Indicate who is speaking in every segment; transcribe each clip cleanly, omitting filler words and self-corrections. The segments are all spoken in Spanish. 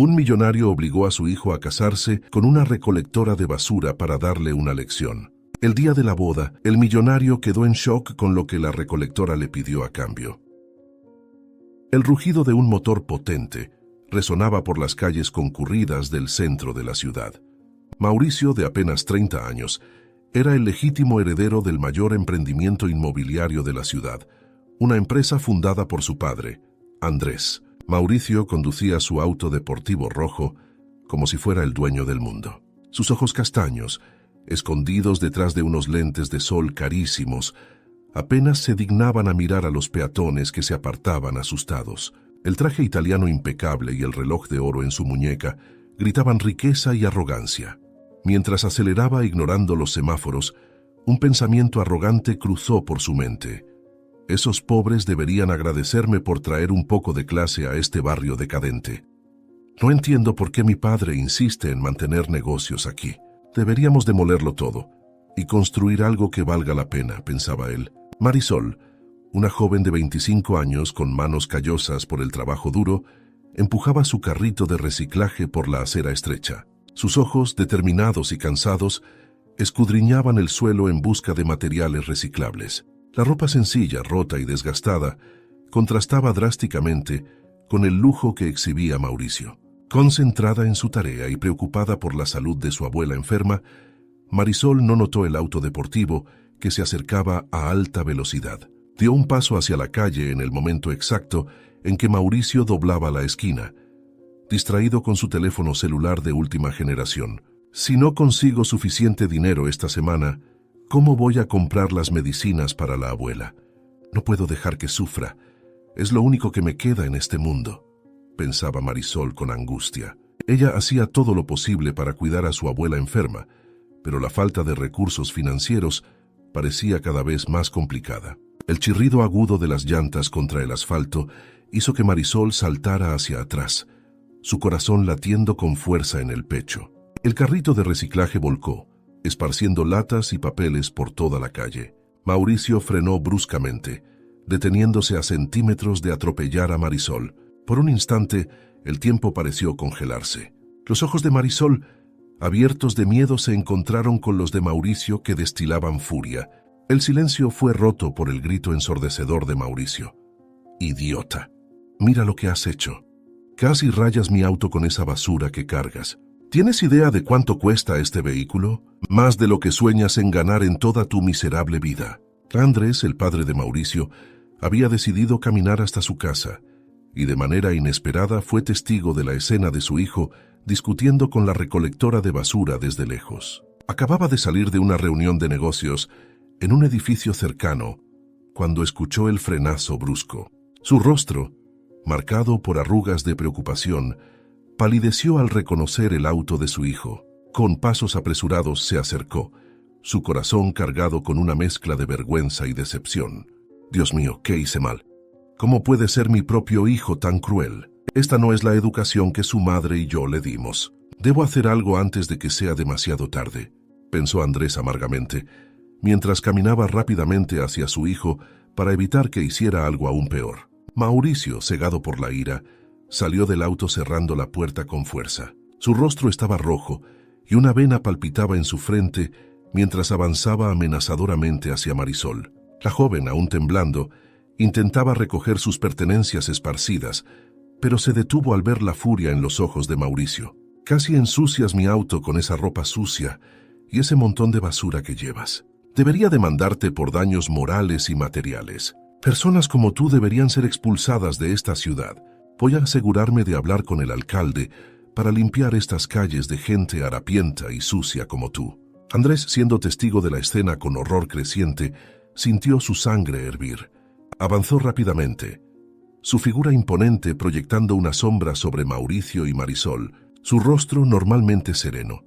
Speaker 1: Un millonario obligó a su hijo a casarse con una recolectora de basura para darle una lección. El día de la boda, el millonario quedó en shock con lo que la recolectora le pidió a cambio. El rugido de un motor potente resonaba por las calles concurridas del centro de la ciudad. Mauricio, de apenas 30 años, era el legítimo heredero del mayor emprendimiento inmobiliario de la ciudad, una empresa fundada por su padre, Andrés. Mauricio conducía su auto deportivo rojo como si fuera el dueño del mundo. Sus ojos castaños, escondidos detrás de unos lentes de sol carísimos, apenas se dignaban a mirar a los peatones que se apartaban asustados. El traje italiano impecable y el reloj de oro en su muñeca gritaban riqueza y arrogancia. Mientras aceleraba ignorando los semáforos, un pensamiento arrogante cruzó por su mente. Esos pobres deberían agradecerme por traer un poco de clase a este barrio decadente. No entiendo por qué mi padre insiste en mantener negocios aquí. Deberíamos demolerlo todo y construir algo que valga la pena, pensaba él. Marisol, una joven de 25 años con manos callosas por el trabajo duro, empujaba su carrito de reciclaje por la acera estrecha. Sus ojos, determinados y cansados, escudriñaban el suelo en busca de materiales reciclables. La ropa sencilla, rota y desgastada, contrastaba drásticamente con el lujo que exhibía Mauricio. Concentrada en su tarea y preocupada por la salud de su abuela enferma, Marisol no notó el auto deportivo que se acercaba a alta velocidad. Dio un paso hacia la calle en el momento exacto en que Mauricio doblaba la esquina, distraído con su teléfono celular de última generación. Si no consigo suficiente dinero esta semana, ¿cómo voy a comprar las medicinas para la abuela? No puedo dejar que sufra. Es lo único que me queda en este mundo, pensaba Marisol con angustia. Ella hacía todo lo posible para cuidar a su abuela enferma, pero la falta de recursos financieros parecía cada vez más complicada. El chirrido agudo de las llantas contra el asfalto hizo que Marisol saltara hacia atrás, su corazón latiendo con fuerza en el pecho. El carrito de reciclaje volcó, esparciendo latas y papeles por toda la calle. Mauricio frenó bruscamente, deteniéndose a centímetros de atropellar a Marisol. Por un instante, el tiempo pareció congelarse. Los ojos de Marisol, abiertos de miedo, se encontraron con los de Mauricio que destilaban furia. El silencio fue roto por el grito ensordecedor de Mauricio. «Idiota, mira lo que has hecho. Casi rayas mi auto con esa basura que cargas. ¿Tienes idea de cuánto cuesta este vehículo? Más de lo que sueñas en ganar en toda tu miserable vida». Andrés, el padre de Mauricio, había decidido caminar hasta su casa y de manera inesperada fue testigo de la escena de su hijo discutiendo con la recolectora de basura desde lejos. Acababa de salir de una reunión de negocios en un edificio cercano cuando escuchó el frenazo brusco. Su rostro, marcado por arrugas de preocupación, palideció al reconocer el auto de su hijo. Con pasos apresurados se acercó, su corazón cargado con una mezcla de vergüenza y decepción. «Dios mío, ¿qué hice mal? ¿Cómo puede ser mi propio hijo tan cruel? Esta no es la educación que su madre y yo le dimos. Debo hacer algo antes de que sea demasiado tarde», pensó Andrés amargamente, mientras caminaba rápidamente hacia su hijo para evitar que hiciera algo aún peor. Mauricio, cegado por la ira, salió del auto cerrando la puerta con fuerza. Su rostro estaba rojo y una vena palpitaba en su frente mientras avanzaba amenazadoramente hacia Marisol. La joven, aún temblando, intentaba recoger sus pertenencias esparcidas, pero se detuvo al ver la furia en los ojos de Mauricio. «Casi ensucias mi auto con esa ropa sucia y ese montón de basura que llevas. Debería demandarte por daños morales y materiales. Personas como tú deberían ser expulsadas de esta ciudad. Voy a asegurarme de hablar con el alcalde para limpiar estas calles de gente harapienta y sucia como tú». Andrés, siendo testigo de la escena con horror creciente, sintió su sangre hervir. Avanzó rápidamente, su figura imponente proyectando una sombra sobre Mauricio y Marisol. Su rostro, normalmente sereno,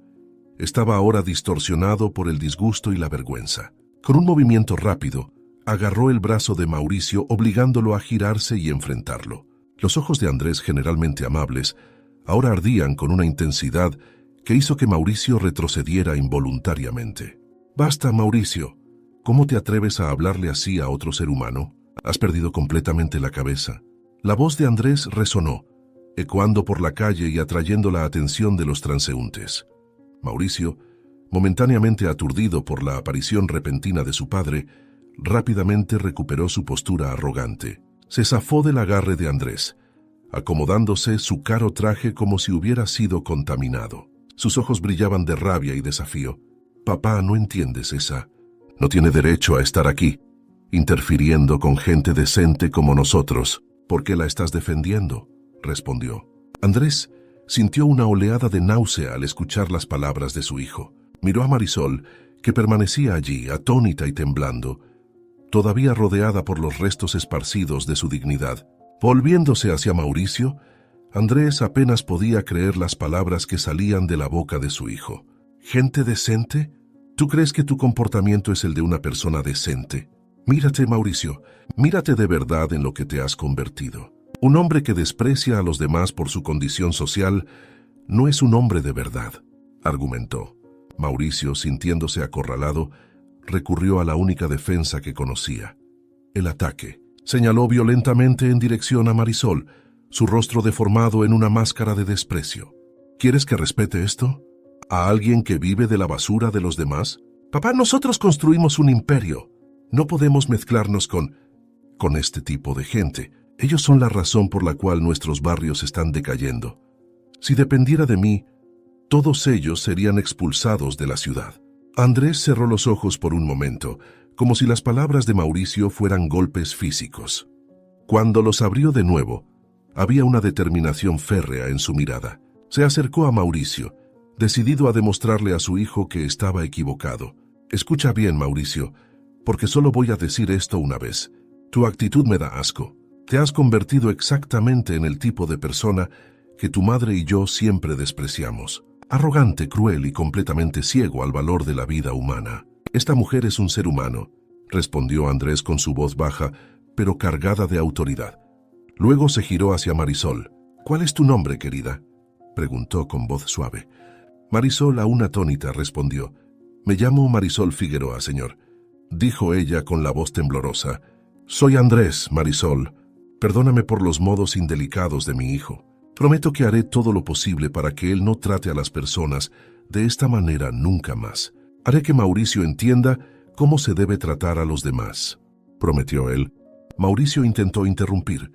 Speaker 1: estaba ahora distorsionado por el disgusto y la vergüenza. Con un movimiento rápido, agarró el brazo de Mauricio obligándolo a girarse y enfrentarlo. Los ojos de Andrés, generalmente amables, ahora ardían con una intensidad que hizo que Mauricio retrocediera involuntariamente. «Basta, Mauricio. ¿Cómo te atreves a hablarle así a otro ser humano? Has perdido completamente la cabeza». La voz de Andrés resonó, ecoando por la calle y atrayendo la atención de los transeúntes. Mauricio, momentáneamente aturdido por la aparición repentina de su padre, rápidamente recuperó su postura arrogante. Se zafó del agarre de Andrés, acomodándose su caro traje como si hubiera sido contaminado. Sus ojos brillaban de rabia y desafío. «Papá, no entiendes esa. No tiene derecho a estar aquí, interfiriendo con gente decente como nosotros. ¿Por qué la estás defendiendo?», respondió. Andrés sintió una oleada de náusea al escuchar las palabras de su hijo. Miró a Marisol, que permanecía allí, atónita y temblando, todavía rodeada por los restos esparcidos de su dignidad. Volviéndose hacia Mauricio, Andrés apenas podía creer las palabras que salían de la boca de su hijo. «¿Gente decente? ¿Tú crees que tu comportamiento es el de una persona decente? Mírate, Mauricio, mírate de verdad en lo que te has convertido. Un hombre que desprecia a los demás por su condición social no es un hombre de verdad», argumentó. Mauricio, sintiéndose acorralado, recurrió a la única defensa que conocía: el ataque. Señaló violentamente en dirección a Marisol, su rostro deformado en una máscara de desprecio. «¿Quieres que respete esto? ¿A alguien que vive de la basura de los demás? Papá, nosotros construimos un imperio. No podemos mezclarnos con este tipo de gente. Ellos son la razón por la cual nuestros barrios están decayendo. Si dependiera de mí, todos ellos serían expulsados de la ciudad». Andrés cerró los ojos por un momento, como si las palabras de Mauricio fueran golpes físicos. Cuando los abrió de nuevo, había una determinación férrea en su mirada. Se acercó a Mauricio, decidido a demostrarle a su hijo que estaba equivocado. «Escucha bien, Mauricio, porque solo voy a decir esto una vez. Tu actitud me da asco. Te has convertido exactamente en el tipo de persona que tu madre y yo siempre despreciamos. Arrogante, cruel y completamente ciego al valor de la vida humana. Esta mujer es un ser humano», respondió Andrés con su voz baja, pero cargada de autoridad. Luego se giró hacia Marisol. «¿Cuál es tu nombre, querida?», preguntó con voz suave. Marisol, aún atónita, respondió. «Me llamo Marisol Figueroa, señor», dijo ella con la voz temblorosa. «Soy Andrés, Marisol. Perdóname por los modos indelicados de mi hijo. Prometo que haré todo lo posible para que él no trate a las personas de esta manera nunca más. Haré que Mauricio entienda cómo se debe tratar a los demás», prometió él. Mauricio intentó interrumpir,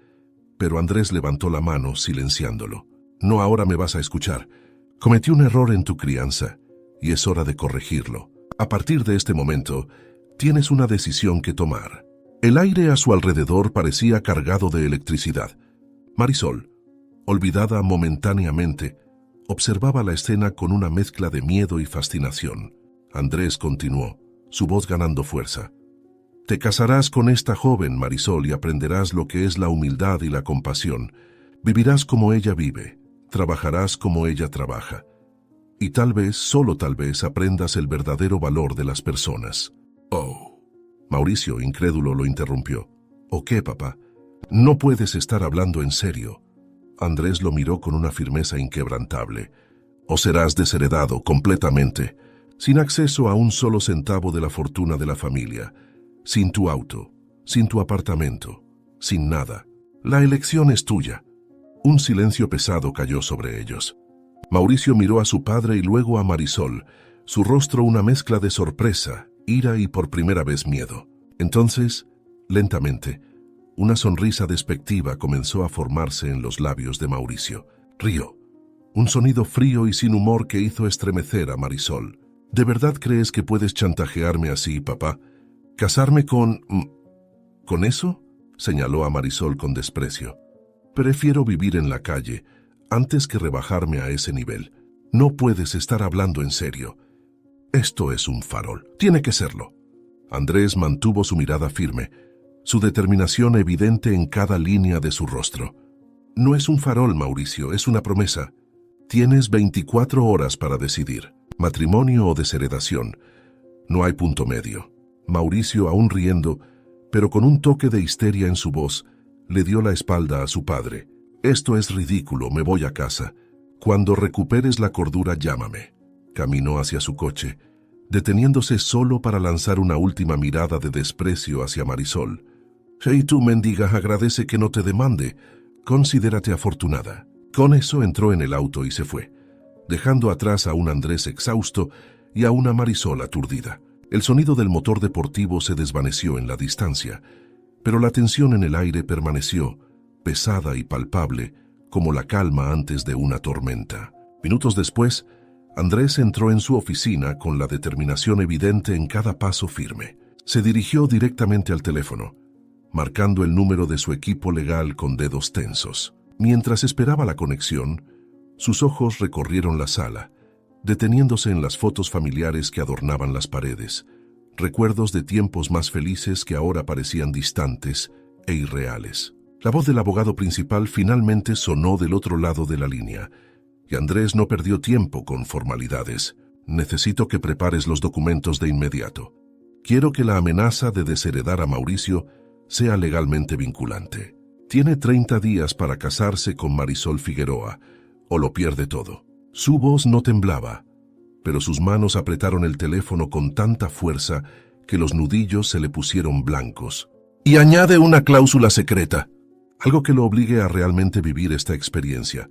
Speaker 1: pero Andrés levantó la mano, silenciándolo. «No, ahora me vas a escuchar. Cometí un error en tu crianza, y es hora de corregirlo. A partir de este momento, tienes una decisión que tomar». El aire a su alrededor parecía cargado de electricidad. Marisol, olvidada momentáneamente, observaba la escena con una mezcla de miedo y fascinación. Andrés continuó, su voz ganando fuerza. «Te casarás con esta joven, Marisol, y aprenderás lo que es la humildad y la compasión. Vivirás como ella vive, trabajarás como ella trabaja. Y tal vez, solo tal vez, aprendas el verdadero valor de las personas». «Oh». Mauricio, incrédulo, lo interrumpió. «¿O qué, papá? No puedes estar hablando en serio». Andrés lo miró con una firmeza inquebrantable. «O serás desheredado completamente, sin acceso a un solo centavo de la fortuna de la familia, sin tu auto, sin tu apartamento, sin nada. La elección es tuya». Un silencio pesado cayó sobre ellos. Mauricio miró a su padre y luego a Marisol, su rostro una mezcla de sorpresa, ira y por primera vez miedo. Entonces, lentamente, una sonrisa despectiva comenzó a formarse en los labios de Mauricio. Rió, un sonido frío y sin humor que hizo estremecer a Marisol. «¿De verdad crees que puedes chantajearme así, papá? ¿Casarme con eso?», señaló a Marisol con desprecio. «Prefiero vivir en la calle antes que rebajarme a ese nivel. No puedes estar hablando en serio. Esto es un farol. Tiene que serlo». Andrés mantuvo su mirada firme, su determinación evidente en cada línea de su rostro. «No es un farol, Mauricio, es una promesa. Tienes 24 horas para decidir, matrimonio o desheredación. No hay punto medio». Mauricio, aún riendo, pero con un toque de histeria en su voz, le dio la espalda a su padre. «Esto es ridículo, me voy a casa. Cuando recuperes la cordura, llámame». Caminó hacia su coche, deteniéndose solo para lanzar una última mirada de desprecio hacia Marisol. «Hey tú, mendiga, agradece que no te demande. Considérate afortunada. Con eso entró en el auto y se fue, dejando atrás a un Andrés exhausto y a una Marisol aturdida. El sonido del motor deportivo se desvaneció en la distancia, pero la tensión en el aire permaneció, pesada y palpable, como la calma antes de una tormenta. Minutos después, Andrés entró en su oficina con la determinación evidente en cada paso firme. Se dirigió directamente al teléfono, marcando el número de su equipo legal con dedos tensos. Mientras esperaba la conexión, sus ojos recorrieron la sala, deteniéndose en las fotos familiares que adornaban las paredes, recuerdos de tiempos más felices que ahora parecían distantes e irreales. La voz del abogado principal finalmente sonó del otro lado de la línea, y Andrés no perdió tiempo con formalidades. Necesito que prepares los documentos de inmediato. Quiero que la amenaza de desheredar a Mauricio sea legalmente vinculante. Tiene 30 días para casarse con Marisol Figueroa, o lo pierde todo. Su voz no temblaba, pero sus manos apretaron el teléfono con tanta fuerza que los nudillos se le pusieron blancos. Y añade una cláusula secreta, algo que lo obligue a realmente vivir esta experiencia,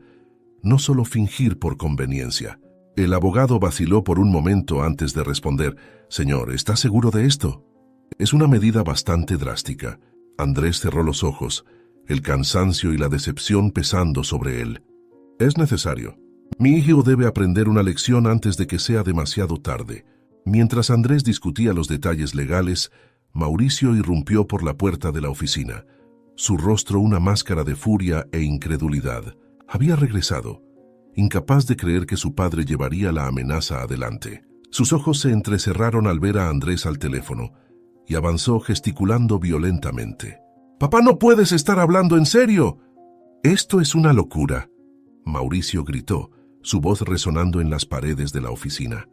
Speaker 1: no solo fingir por conveniencia. El abogado vaciló por un momento antes de responder. Señor, ¿está seguro de esto? Es una medida bastante drástica. Andrés cerró los ojos, el cansancio y la decepción pesando sobre él. Es necesario. Mi hijo debe aprender una lección antes de que sea demasiado tarde. Mientras Andrés discutía los detalles legales, Mauricio irrumpió por la puerta de la oficina, su rostro una máscara de furia e incredulidad. Había regresado, incapaz de creer que su padre llevaría la amenaza adelante. Sus ojos se entrecerraron al ver a Andrés al teléfono, y avanzó gesticulando violentamente. «¡Papá, no puedes estar hablando en serio! Esto es una locura», Mauricio gritó, su voz resonando en las paredes de la oficina.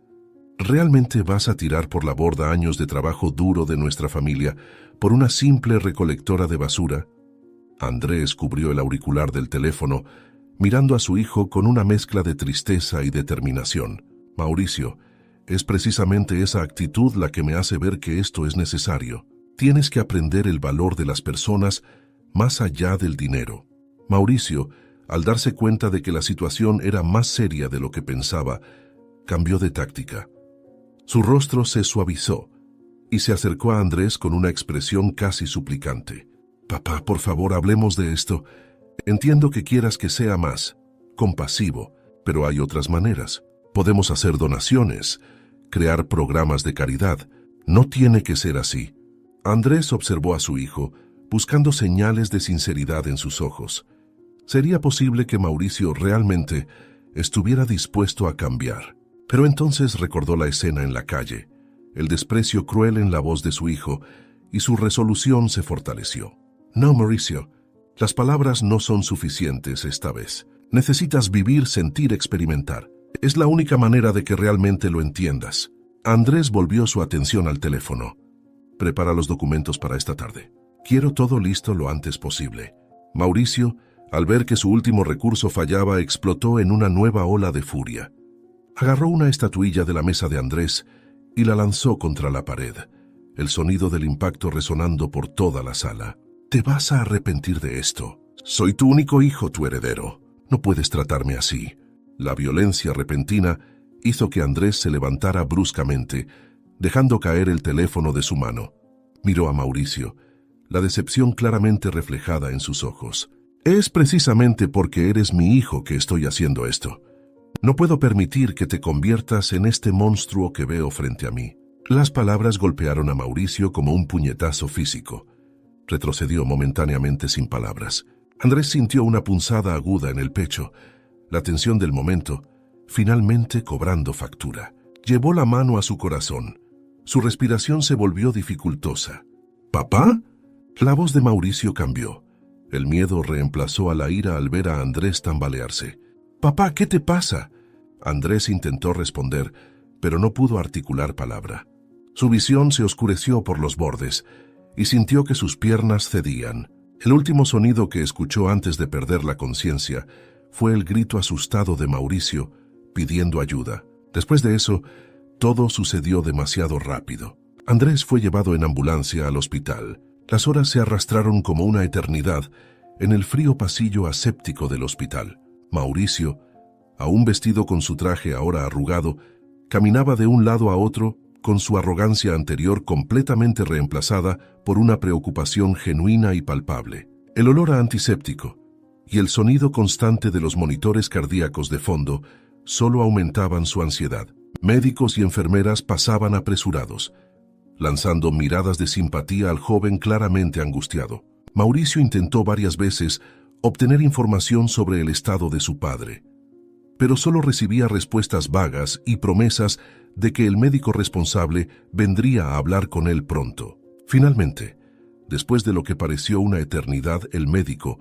Speaker 1: ¿Realmente vas a tirar por la borda años de trabajo duro de nuestra familia por una simple recolectora de basura? Andrés cubrió el auricular del teléfono, mirando a su hijo con una mezcla de tristeza y determinación. Mauricio, es precisamente esa actitud la que me hace ver que esto es necesario. Tienes que aprender el valor de las personas más allá del dinero. Mauricio, al darse cuenta de que la situación era más seria de lo que pensaba, cambió de táctica. Su rostro se suavizó y se acercó a Andrés con una expresión casi suplicante. «Papá, por favor, hablemos de esto. Entiendo que quieras que sea más compasivo, pero hay otras maneras. Podemos hacer donaciones, crear programas de caridad. No tiene que ser así». Andrés observó a su hijo, buscando señales de sinceridad en sus ojos. ¿Sería posible que Mauricio realmente estuviera dispuesto a cambiar? Pero entonces recordó la escena en la calle, el desprecio cruel en la voz de su hijo, y su resolución se fortaleció. «No, Mauricio, las palabras no son suficientes esta vez. Necesitas vivir, sentir, experimentar. Es la única manera de que realmente lo entiendas». Andrés volvió su atención al teléfono. «Prepara los documentos para esta tarde. Quiero todo listo lo antes posible». Mauricio, al ver que su último recurso fallaba, explotó en una nueva ola de furia. Agarró una estatuilla de la mesa de Andrés y la lanzó contra la pared, el sonido del impacto resonando por toda la sala. «Te vas a arrepentir de esto. Soy tu único hijo, tu heredero. No puedes tratarme así». La violencia repentina hizo que Andrés se levantara bruscamente, dejando caer el teléfono de su mano. Miró a Mauricio, la decepción claramente reflejada en sus ojos. «Es precisamente porque eres mi hijo que estoy haciendo esto. No puedo permitir que te conviertas en este monstruo que veo frente a mí». Las palabras golpearon a Mauricio como un puñetazo físico. Retrocedió momentáneamente sin palabras. Andrés sintió una punzada aguda en el pecho, la tensión del momento, finalmente cobrando factura. Llevó la mano a su corazón. Su respiración se volvió dificultosa. «¿Papá?». La voz de Mauricio cambió. El miedo reemplazó a la ira al ver a Andrés tambalearse. «Papá, ¿qué te pasa?». Andrés intentó responder, pero no pudo articular palabra. Su visión se oscureció por los bordes y sintió que sus piernas cedían. El último sonido que escuchó antes de perder la conciencia fue el grito asustado de Mauricio pidiendo ayuda. Después de eso, todo sucedió demasiado rápido. Andrés fue llevado en ambulancia al hospital. Las horas se arrastraron como una eternidad en el frío pasillo aséptico del hospital. Mauricio, aún vestido con su traje ahora arrugado, caminaba de un lado a otro con su arrogancia anterior completamente reemplazada por una preocupación genuina y palpable. El olor a antiséptico y el sonido constante de los monitores cardíacos de fondo solo aumentaban su ansiedad. Médicos y enfermeras pasaban apresurados, lanzando miradas de simpatía al joven claramente angustiado. Mauricio intentó varias veces obtener información sobre el estado de su padre, pero solo recibía respuestas vagas y promesas de que el médico responsable vendría a hablar con él pronto. Finalmente, después de lo que pareció una eternidad, el médico,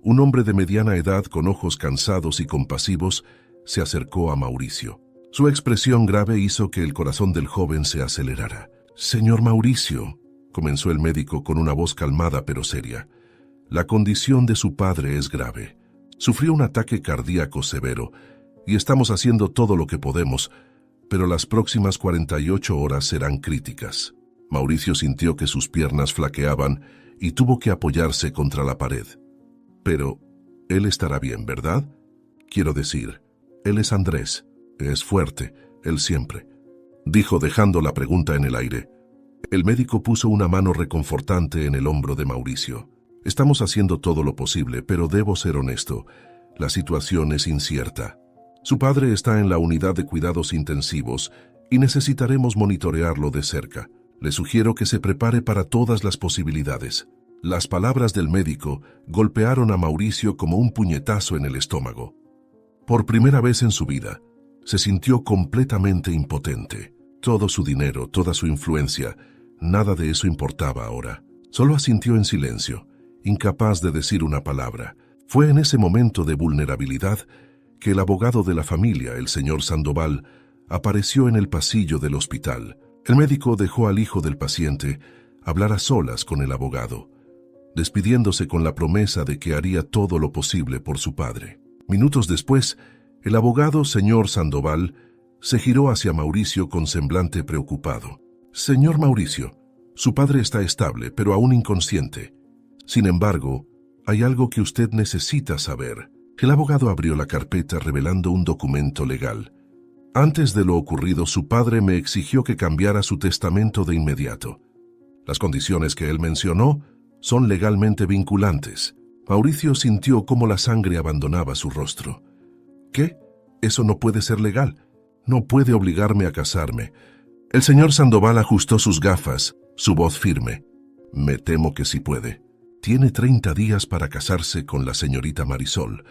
Speaker 1: un hombre de mediana edad con ojos cansados y compasivos, se acercó a Mauricio. Su expresión grave hizo que el corazón del joven se acelerara. «Señor Mauricio», comenzó el médico con una voz calmada pero seria, «la condición de su padre es grave. Sufrió un ataque cardíaco severo y estamos haciendo todo lo que podemos, pero las próximas 48 horas serán críticas». Mauricio sintió que sus piernas flaqueaban y tuvo que apoyarse contra la pared. «Pero él estará bien, ¿verdad? Quiero decir, él es Andrés, es fuerte, él siempre», dijo dejando la pregunta en el aire. El médico puso una mano reconfortante en el hombro de Mauricio. «Estamos haciendo todo lo posible, pero debo ser honesto, la situación es incierta. Su padre está en la unidad de cuidados intensivos y necesitaremos monitorearlo de cerca. Le sugiero que se prepare para todas las posibilidades». Las palabras del médico golpearon a Mauricio como un puñetazo en el estómago. Por primera vez en su vida, se sintió completamente impotente. Todo su dinero, toda su influencia, nada de eso importaba ahora. Solo asintió en silencio, incapaz de decir una palabra. Fue en ese momento de vulnerabilidad que el abogado de la familia, el señor Sandoval, apareció en el pasillo del hospital. El médico dejó al hijo del paciente hablar a solas con el abogado, despidiéndose con la promesa de que haría todo lo posible por su padre. Minutos después, el abogado, señor Sandoval, se giró hacia Mauricio con semblante preocupado. «Señor Mauricio, su padre está estable, pero aún inconsciente. Sin embargo, hay algo que usted necesita saber». El abogado abrió la carpeta revelando un documento legal. «Antes de lo ocurrido, su padre me exigió que cambiara su testamento de inmediato. Las condiciones que él mencionó son legalmente vinculantes». Mauricio sintió cómo la sangre abandonaba su rostro. «¿Qué? Eso no puede ser legal. No puede obligarme a casarme». El señor Sandoval ajustó sus gafas, su voz firme. «Me temo que sí puede. Tiene 30 días para casarse con la señorita Marisol,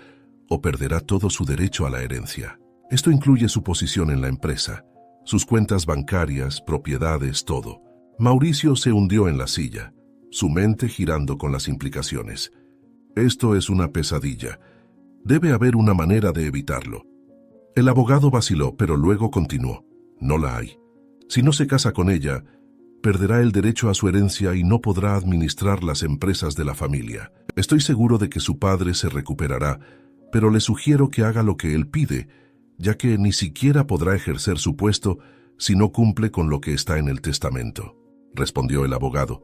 Speaker 1: o perderá todo su derecho a la herencia. Esto incluye su posición en la empresa, sus cuentas bancarias, propiedades, todo». Mauricio se hundió en la silla, su mente girando con las implicaciones. «Esto es una pesadilla. Debe haber una manera de evitarlo». El abogado vaciló, pero luego continuó. «No la hay. Si no se casa con ella, perderá el derecho a su herencia y no podrá administrar las empresas de la familia. Estoy seguro de que su padre se recuperará, pero le sugiero que haga lo que él pide, ya que ni siquiera podrá ejercer su puesto si no cumple con lo que está en el testamento», respondió el abogado,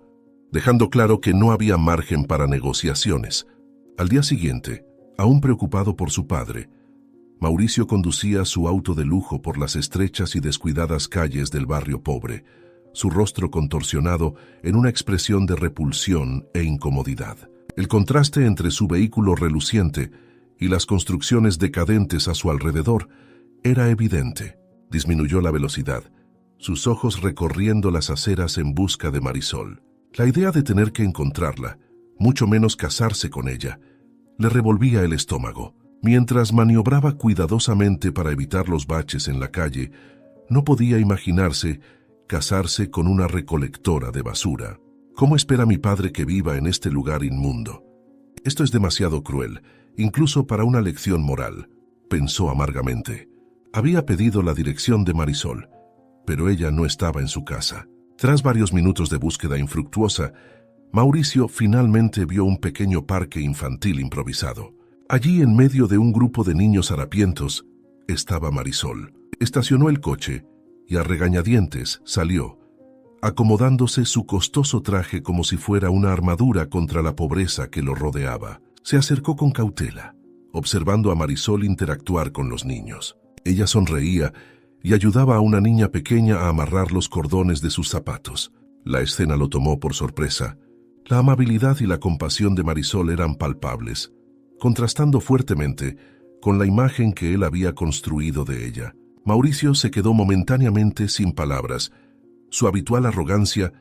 Speaker 1: dejando claro que no había margen para negociaciones. Al día siguiente, aún preocupado por su padre, Mauricio conducía su auto de lujo por las estrechas y descuidadas calles del barrio pobre, su rostro contorsionado en una expresión de repulsión e incomodidad. El contraste entre su vehículo reluciente y las construcciones decadentes a su alrededor era evidente. Disminuyó la velocidad, sus ojos recorriendo las aceras en busca de Marisol. La idea de tener que encontrarla, mucho menos casarse con ella, le revolvía el estómago. Mientras maniobraba cuidadosamente para evitar los baches en la calle, no podía imaginarse casarse con una recolectora de basura. ¿Cómo espera mi padre que viva en este lugar inmundo? Esto es demasiado cruel, incluso para una lección moral, pensó amargamente. Había pedido la dirección de Marisol, pero ella no estaba en su casa. Tras varios minutos de búsqueda infructuosa, Mauricio finalmente vio un pequeño parque infantil improvisado. Allí, en medio de un grupo de niños harapientos, estaba Marisol. Estacionó el coche y a regañadientes salió, acomodándose su costoso traje como si fuera una armadura contra la pobreza que lo rodeaba. Se acercó con cautela, observando a Marisol interactuar con los niños. Ella sonreía y ayudaba a una niña pequeña a amarrar los cordones de sus zapatos. La escena lo tomó por sorpresa. La amabilidad y la compasión de Marisol eran palpables, contrastando fuertemente con la imagen que él había construido de ella. Mauricio se quedó momentáneamente sin palabras, su habitual arrogancia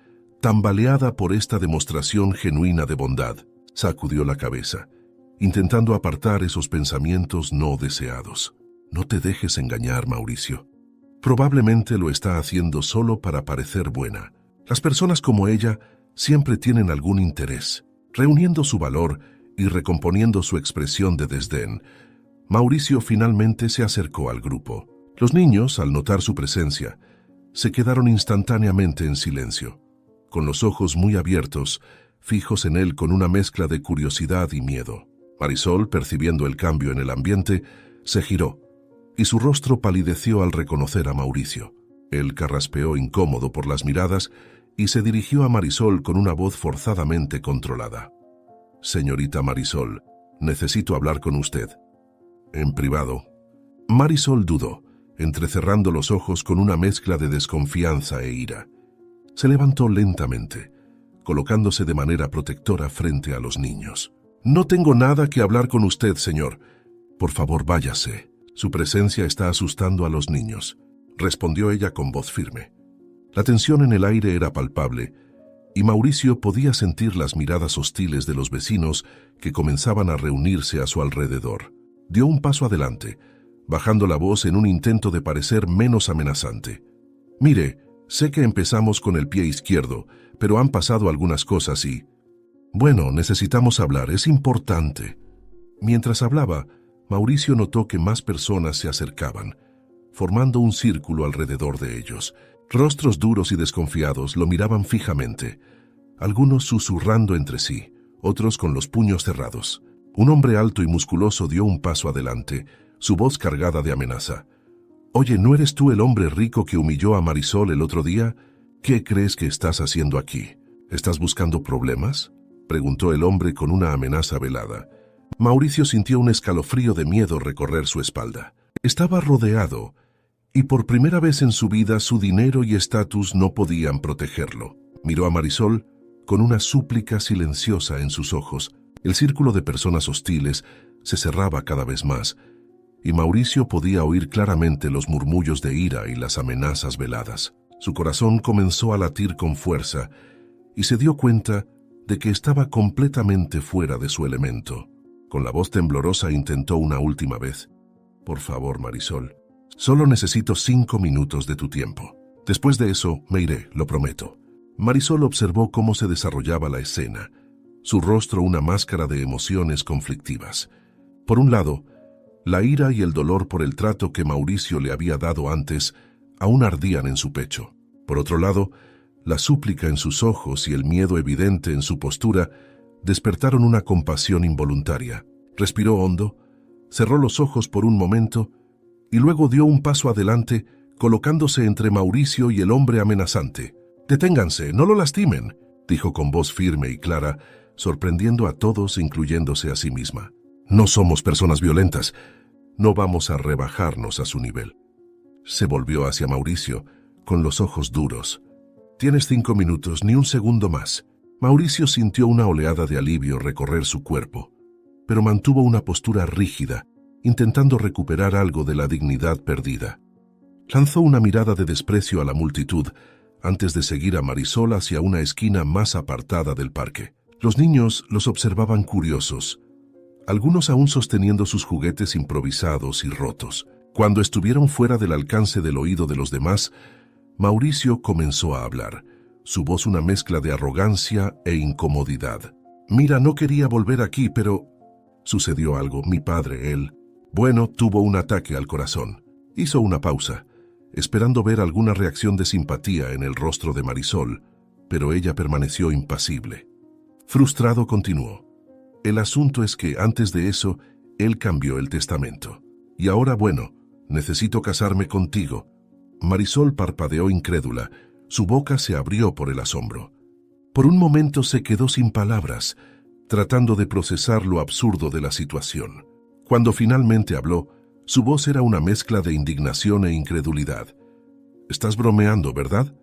Speaker 1: tambaleada por esta demostración genuina de bondad. Sacudió la cabeza, intentando apartar esos pensamientos no deseados. No te dejes engañar, Mauricio. Probablemente lo está haciendo solo para parecer buena. Las personas como ella siempre tienen algún interés. Reuniendo su valor y recomponiendo su expresión de desdén, Mauricio finalmente se acercó al grupo. Los niños, al notar su presencia, se quedaron instantáneamente en silencio, con los ojos muy abiertos, fijos en él con una mezcla de curiosidad y miedo. Marisol, percibiendo el cambio en el ambiente, se giró, y su rostro palideció al reconocer a Mauricio. Él carraspeó incómodo por las miradas y se dirigió a Marisol con una voz forzadamente controlada. «Señorita Marisol, necesito hablar con usted. En privado». Marisol dudó, entrecerrando los ojos con una mezcla de desconfianza e ira. Se levantó lentamente, colocándose de manera protectora frente a los niños. «No tengo nada que hablar con usted, señor. Por favor, váyase. Su presencia está asustando a los niños», respondió ella con voz firme. La tensión en el aire era palpable, y Mauricio podía sentir las miradas hostiles de los vecinos que comenzaban a reunirse a su alrededor. Dio un paso adelante, bajando la voz en un intento de parecer menos amenazante. «Mire, sé que empezamos con el pie izquierdo, pero han pasado algunas cosas y... Bueno, necesitamos hablar, es importante». Mientras hablaba, Mauricio notó que más personas se acercaban, formando un círculo alrededor de ellos. Rostros duros y desconfiados lo miraban fijamente, algunos susurrando entre sí, otros con los puños cerrados. Un hombre alto y musculoso dio un paso adelante, su voz cargada de amenaza. «Oye, ¿no eres tú el hombre rico que humilló a Marisol el otro día? ¿Qué crees que estás haciendo aquí? ¿Estás buscando problemas?», preguntó el hombre con una amenaza velada. Mauricio sintió un escalofrío de miedo recorrer su espalda. Estaba rodeado, y por primera vez en su vida su dinero y estatus no podían protegerlo. Miró a Marisol con una súplica silenciosa en sus ojos. El círculo de personas hostiles se cerraba cada vez más, y Mauricio podía oír claramente los murmullos de ira y las amenazas veladas. Su corazón comenzó a latir con fuerza, y se dio cuenta de que estaba completamente fuera de su elemento. Con la voz temblorosa intentó una última vez. «Por favor, Marisol, solo necesito 5 minutos de tu tiempo. Después de eso me iré, lo prometo». Marisol observó cómo se desarrollaba la escena, su rostro una máscara de emociones conflictivas. Por un lado, la ira y el dolor por el trato que Mauricio le había dado antes aún ardían en su pecho. Por otro lado, la súplica en sus ojos y el miedo evidente en su postura despertaron una compasión involuntaria. Respiró hondo, cerró los ojos por un momento y luego dio un paso adelante, colocándose entre Mauricio y el hombre amenazante. «Deténganse, no lo lastimen», dijo con voz firme y clara, sorprendiendo a todos, incluyéndose a sí misma. «No somos personas violentas. No vamos a rebajarnos a su nivel». Se volvió hacia Mauricio, con los ojos duros. «Tienes 5 minutos, ni un segundo más». Mauricio sintió una oleada de alivio recorrer su cuerpo, pero mantuvo una postura rígida, intentando recuperar algo de la dignidad perdida. Lanzó una mirada de desprecio a la multitud antes de seguir a Marisol hacia una esquina más apartada del parque. Los niños los observaban curiosos, algunos aún sosteniendo sus juguetes improvisados y rotos. Cuando estuvieron fuera del alcance del oído de los demás, Mauricio comenzó a hablar, su voz una mezcla de arrogancia e incomodidad. «Mira, no quería volver aquí, pero... sucedió algo. Mi padre, él... bueno, tuvo un ataque al corazón». Hizo una pausa, esperando ver alguna reacción de simpatía en el rostro de Marisol, pero ella permaneció impasible. Frustrado continuó. «El asunto es que, antes de eso, él cambió el testamento. Y ahora, bueno, necesito casarme contigo». Marisol parpadeó incrédula. Su boca se abrió por el asombro. Por un momento se quedó sin palabras, tratando de procesar lo absurdo de la situación. Cuando finalmente habló, su voz era una mezcla de indignación e incredulidad. «Estás bromeando, ¿verdad?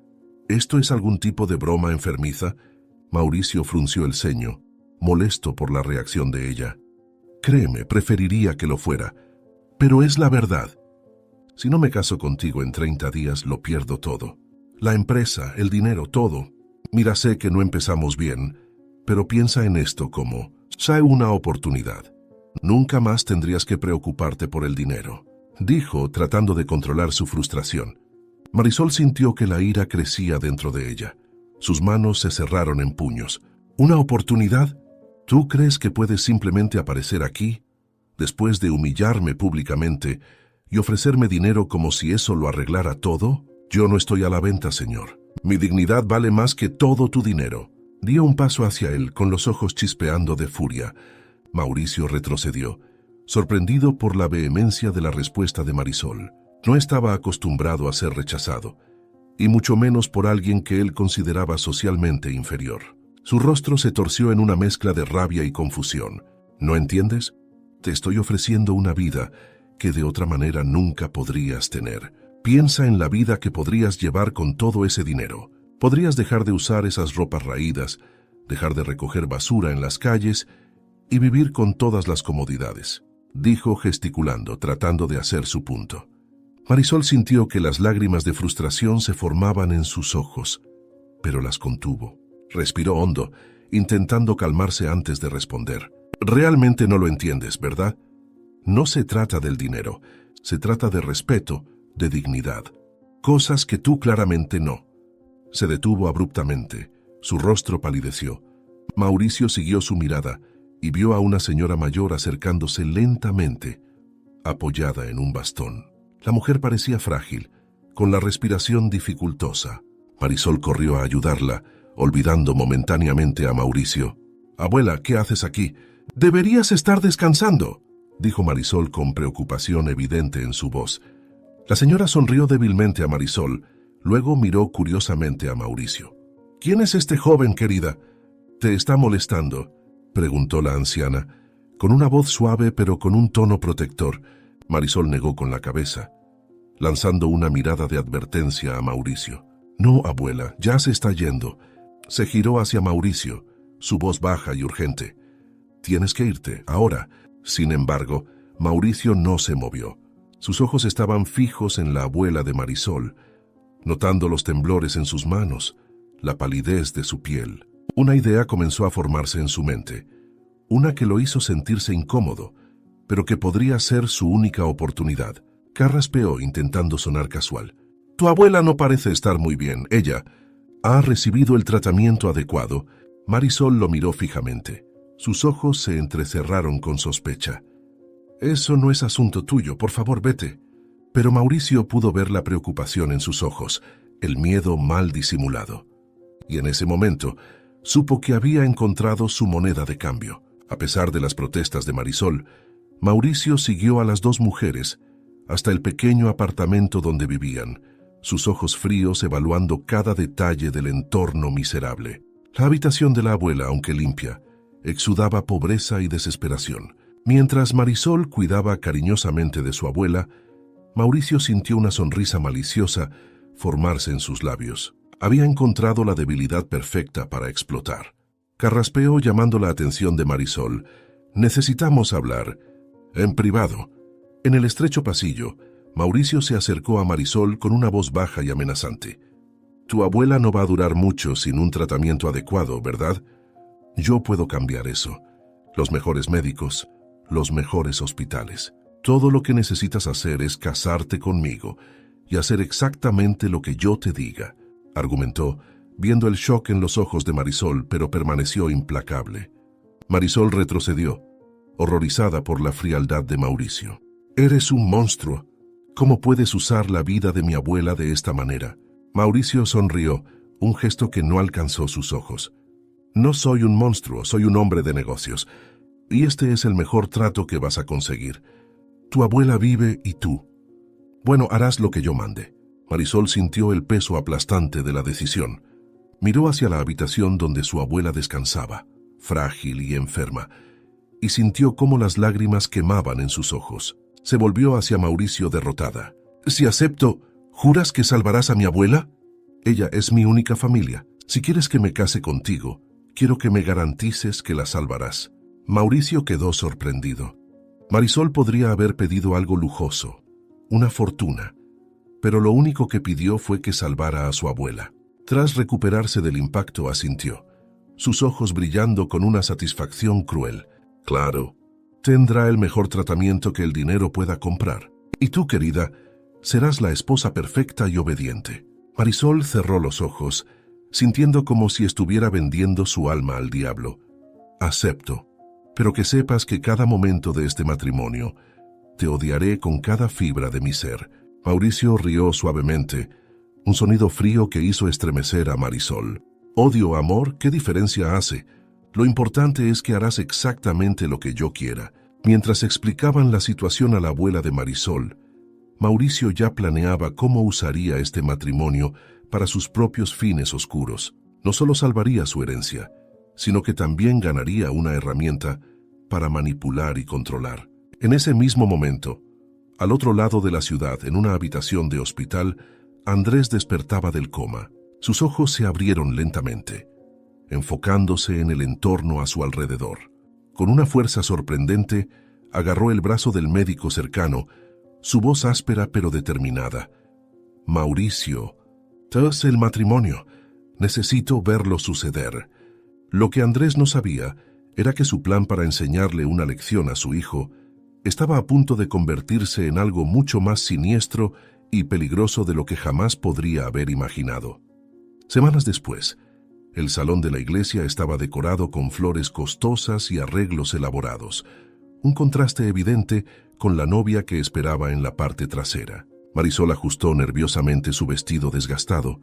Speaker 1: ¿Esto es algún tipo de broma enfermiza?» Mauricio frunció el ceño, molesto por la reacción de ella. «Créeme, preferiría que lo fuera, pero es la verdad. Si no me caso contigo en 30 días, lo pierdo todo. La empresa, el dinero, todo. Mira, sé que no empezamos bien, pero piensa en esto como, hay una oportunidad. Nunca más tendrías que preocuparte por el dinero», dijo, tratando de controlar su frustración. Marisol sintió que la ira crecía dentro de ella. Sus manos se cerraron en puños. «¿Una oportunidad? ¿Tú crees que puedes simplemente aparecer aquí, después de humillarme públicamente, y ofrecerme dinero como si eso lo arreglara todo? Yo no estoy a la venta, señor. Mi dignidad vale más que todo tu dinero». Dio un paso hacia él, con los ojos chispeando de furia. Mauricio retrocedió, sorprendido por la vehemencia de la respuesta de Marisol. No estaba acostumbrado a ser rechazado, y mucho menos por alguien que él consideraba socialmente inferior. Su rostro se torció en una mezcla de rabia y confusión. «¿No entiendes? Te estoy ofreciendo una vida que de otra manera nunca podrías tener. Piensa en la vida que podrías llevar con todo ese dinero. Podrías dejar de usar esas ropas raídas, dejar de recoger basura en las calles y vivir con todas las comodidades», dijo gesticulando, tratando de hacer su punto. Marisol sintió que las lágrimas de frustración se formaban en sus ojos, pero las contuvo. Respiró hondo, intentando calmarse antes de responder. «Realmente no lo entiendes, ¿verdad? No se trata del dinero, se trata de respeto, de dignidad. Cosas que tú claramente no». Se detuvo abruptamente. Su rostro palideció. Mauricio siguió su mirada y vio a una señora mayor acercándose lentamente, apoyada en un bastón. La mujer parecía frágil, con la respiración dificultosa. Marisol corrió a ayudarla, olvidando momentáneamente a Mauricio. «Abuela, ¿qué haces aquí?» «Deberías estar descansando», dijo Marisol con preocupación evidente en su voz. La señora sonrió débilmente a Marisol, luego miró curiosamente a Mauricio. «¿Quién es este joven, querida? ¿Te está molestando?», preguntó la anciana, con una voz suave pero con un tono protector. Marisol negó con la cabeza, lanzando una mirada de advertencia a Mauricio. «No, abuela, ya se está yendo». Se giró hacia Mauricio, su voz baja y urgente. «Tienes que irte, ahora». Sin embargo, Mauricio no se movió. Sus ojos estaban fijos en la abuela de Marisol, notando los temblores en sus manos, la palidez de su piel. Una idea comenzó a formarse en su mente, una que lo hizo sentirse incómodo, pero que podría ser su única oportunidad. Carraspeó intentando sonar casual. «Tu abuela no parece estar muy bien. Ella ha recibido el tratamiento adecuado». Marisol lo miró fijamente. Sus ojos se entrecerraron con sospecha. «Eso no es asunto tuyo, por favor, vete». Pero Mauricio pudo ver la preocupación en sus ojos, el miedo mal disimulado. Y en ese momento, supo que había encontrado su moneda de cambio. A pesar de las protestas de Marisol, Mauricio siguió a las dos mujeres hasta el pequeño apartamento donde vivían, sus ojos fríos evaluando cada detalle del entorno miserable. La habitación de la abuela, aunque limpia, exudaba pobreza y desesperación. Mientras Marisol cuidaba cariñosamente de su abuela, Mauricio sintió una sonrisa maliciosa formarse en sus labios. Había encontrado la debilidad perfecta para explotar. Carraspeó llamando la atención de Marisol. «Necesitamos hablar. En privado». En el estrecho pasillo, Mauricio se acercó a Marisol con una voz baja y amenazante. «Tu abuela no va a durar mucho sin un tratamiento adecuado, ¿verdad? Yo puedo cambiar eso. Los mejores médicos, los mejores hospitales. Todo lo que necesitas hacer es casarte conmigo y hacer exactamente lo que yo te diga», argumentó, viendo el shock en los ojos de Marisol, pero permaneció implacable. Marisol retrocedió, horrorizada por la frialdad de Mauricio. «Eres un monstruo. ¿Cómo puedes usar la vida de mi abuela de esta manera?». Mauricio sonrió, un gesto que no alcanzó sus ojos. «No soy un monstruo, soy un hombre de negocios. Y este es el mejor trato que vas a conseguir. Tu abuela vive y tú. Bueno, harás lo que yo mande». Marisol sintió el peso aplastante de la decisión. Miró hacia la habitación donde su abuela descansaba, frágil y enferma, y sintió cómo las lágrimas quemaban en sus ojos. Se volvió hacia Mauricio derrotada. «Si acepto, ¿juras que salvarás a mi abuela?» «Ella es mi única familia. Si quieres que me case contigo, quiero que me garantices que la salvarás». Mauricio quedó sorprendido. Marisol podría haber pedido algo lujoso, una fortuna, pero lo único que pidió fue que salvara a su abuela. Tras recuperarse del impacto, asintió, sus ojos brillando con una satisfacción cruel. «Claro, tendrá el mejor tratamiento que el dinero pueda comprar. Y tú, querida, serás la esposa perfecta y obediente». Marisol cerró los ojos, sintiendo como si estuviera vendiendo su alma al diablo. «Acepto, pero que sepas que cada momento de este matrimonio te odiaré con cada fibra de mi ser». Mauricio rió suavemente, un sonido frío que hizo estremecer a Marisol. «Odio, amor, ¿qué diferencia hace? Lo importante es que harás exactamente lo que yo quiera». Mientras explicaban la situación a la abuela de Marisol, Mauricio ya planeaba cómo usaría este matrimonio para sus propios fines oscuros. No solo salvaría su herencia, sino que también ganaría una herramienta para manipular y controlar. En ese mismo momento, al otro lado de la ciudad, en una habitación de hospital, Andrés despertaba del coma. Sus ojos se abrieron lentamente, enfocándose en el entorno a su alrededor. Con una fuerza sorprendente, agarró el brazo del médico cercano, su voz áspera pero determinada. «Mauricio, tras el matrimonio, necesito verlo suceder». Lo que Andrés no sabía era que su plan para enseñarle una lección a su hijo estaba a punto de convertirse en algo mucho más siniestro y peligroso de lo que jamás podría haber imaginado. Semanas después, el salón de la iglesia estaba decorado con flores costosas y arreglos elaborados, un contraste evidente con la novia que esperaba en la parte trasera. Marisol ajustó nerviosamente su vestido desgastado,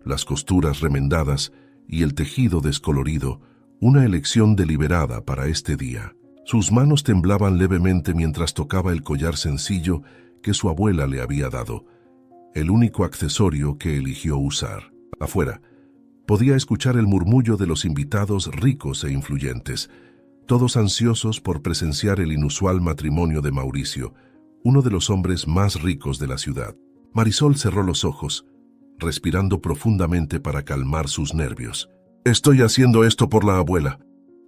Speaker 1: las costuras remendadas y el tejido descolorido, una elección deliberada para este día. Sus manos temblaban levemente mientras tocaba el collar sencillo que su abuela le había dado, el único accesorio que eligió usar. Afuera, podía escuchar el murmullo de los invitados ricos e influyentes, todos ansiosos por presenciar el inusual matrimonio de Mauricio, uno de los hombres más ricos de la ciudad. Marisol cerró los ojos, respirando profundamente para calmar sus nervios. «Estoy haciendo esto por la abuela.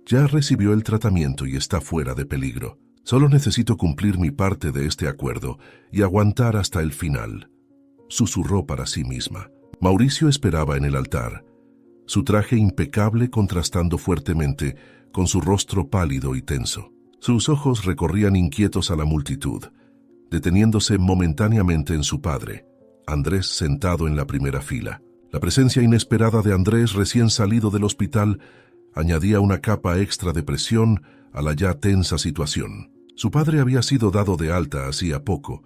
Speaker 1: Ya recibió el tratamiento y está fuera de peligro. Solo necesito cumplir mi parte de este acuerdo y aguantar hasta el final», susurró para sí misma. Mauricio esperaba en el altar, su traje impecable contrastando fuertemente con su rostro pálido y tenso. Sus ojos recorrían inquietos a la multitud, deteniéndose momentáneamente en su padre, Andrés, sentado en la primera fila. La presencia inesperada de Andrés, recién salido del hospital, añadía una capa extra de presión a la ya tensa situación. Su padre había sido dado de alta hacía poco,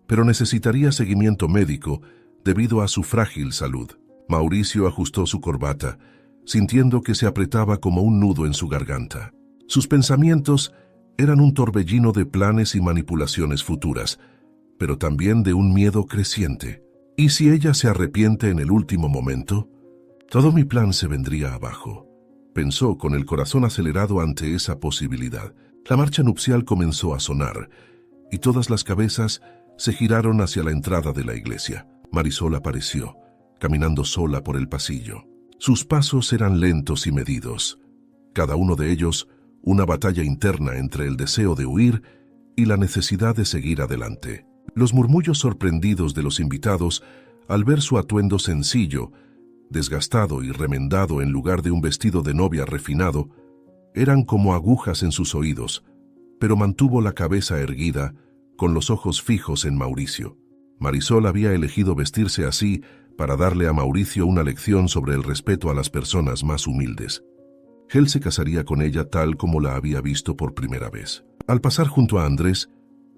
Speaker 1: pero necesitaría seguimiento médico debido a su frágil salud. Mauricio ajustó su corbata, sintiendo que se apretaba como un nudo en su garganta. Sus pensamientos eran un torbellino de planes y manipulaciones futuras, pero también de un miedo creciente. ¿Y si ella se arrepiente en el último momento? Todo mi plan se vendría abajo, pensó con el corazón acelerado ante esa posibilidad. La marcha nupcial comenzó a sonar, y todas las cabezas se giraron hacia la entrada de la iglesia. Marisol apareció, caminando sola por el pasillo. Sus pasos eran lentos y medidos, cada uno de ellos una batalla interna entre el deseo de huir y la necesidad de seguir adelante. Los murmullos sorprendidos de los invitados al ver su atuendo sencillo, desgastado y remendado en lugar de un vestido de novia refinado, eran como agujas en sus oídos, pero mantuvo la cabeza erguida, con los ojos fijos en Mauricio. Marisol había elegido vestirse así para darle a Mauricio una lección sobre el respeto a las personas más humildes. Él se casaría con ella tal como la había visto por primera vez. Al pasar junto a Andrés,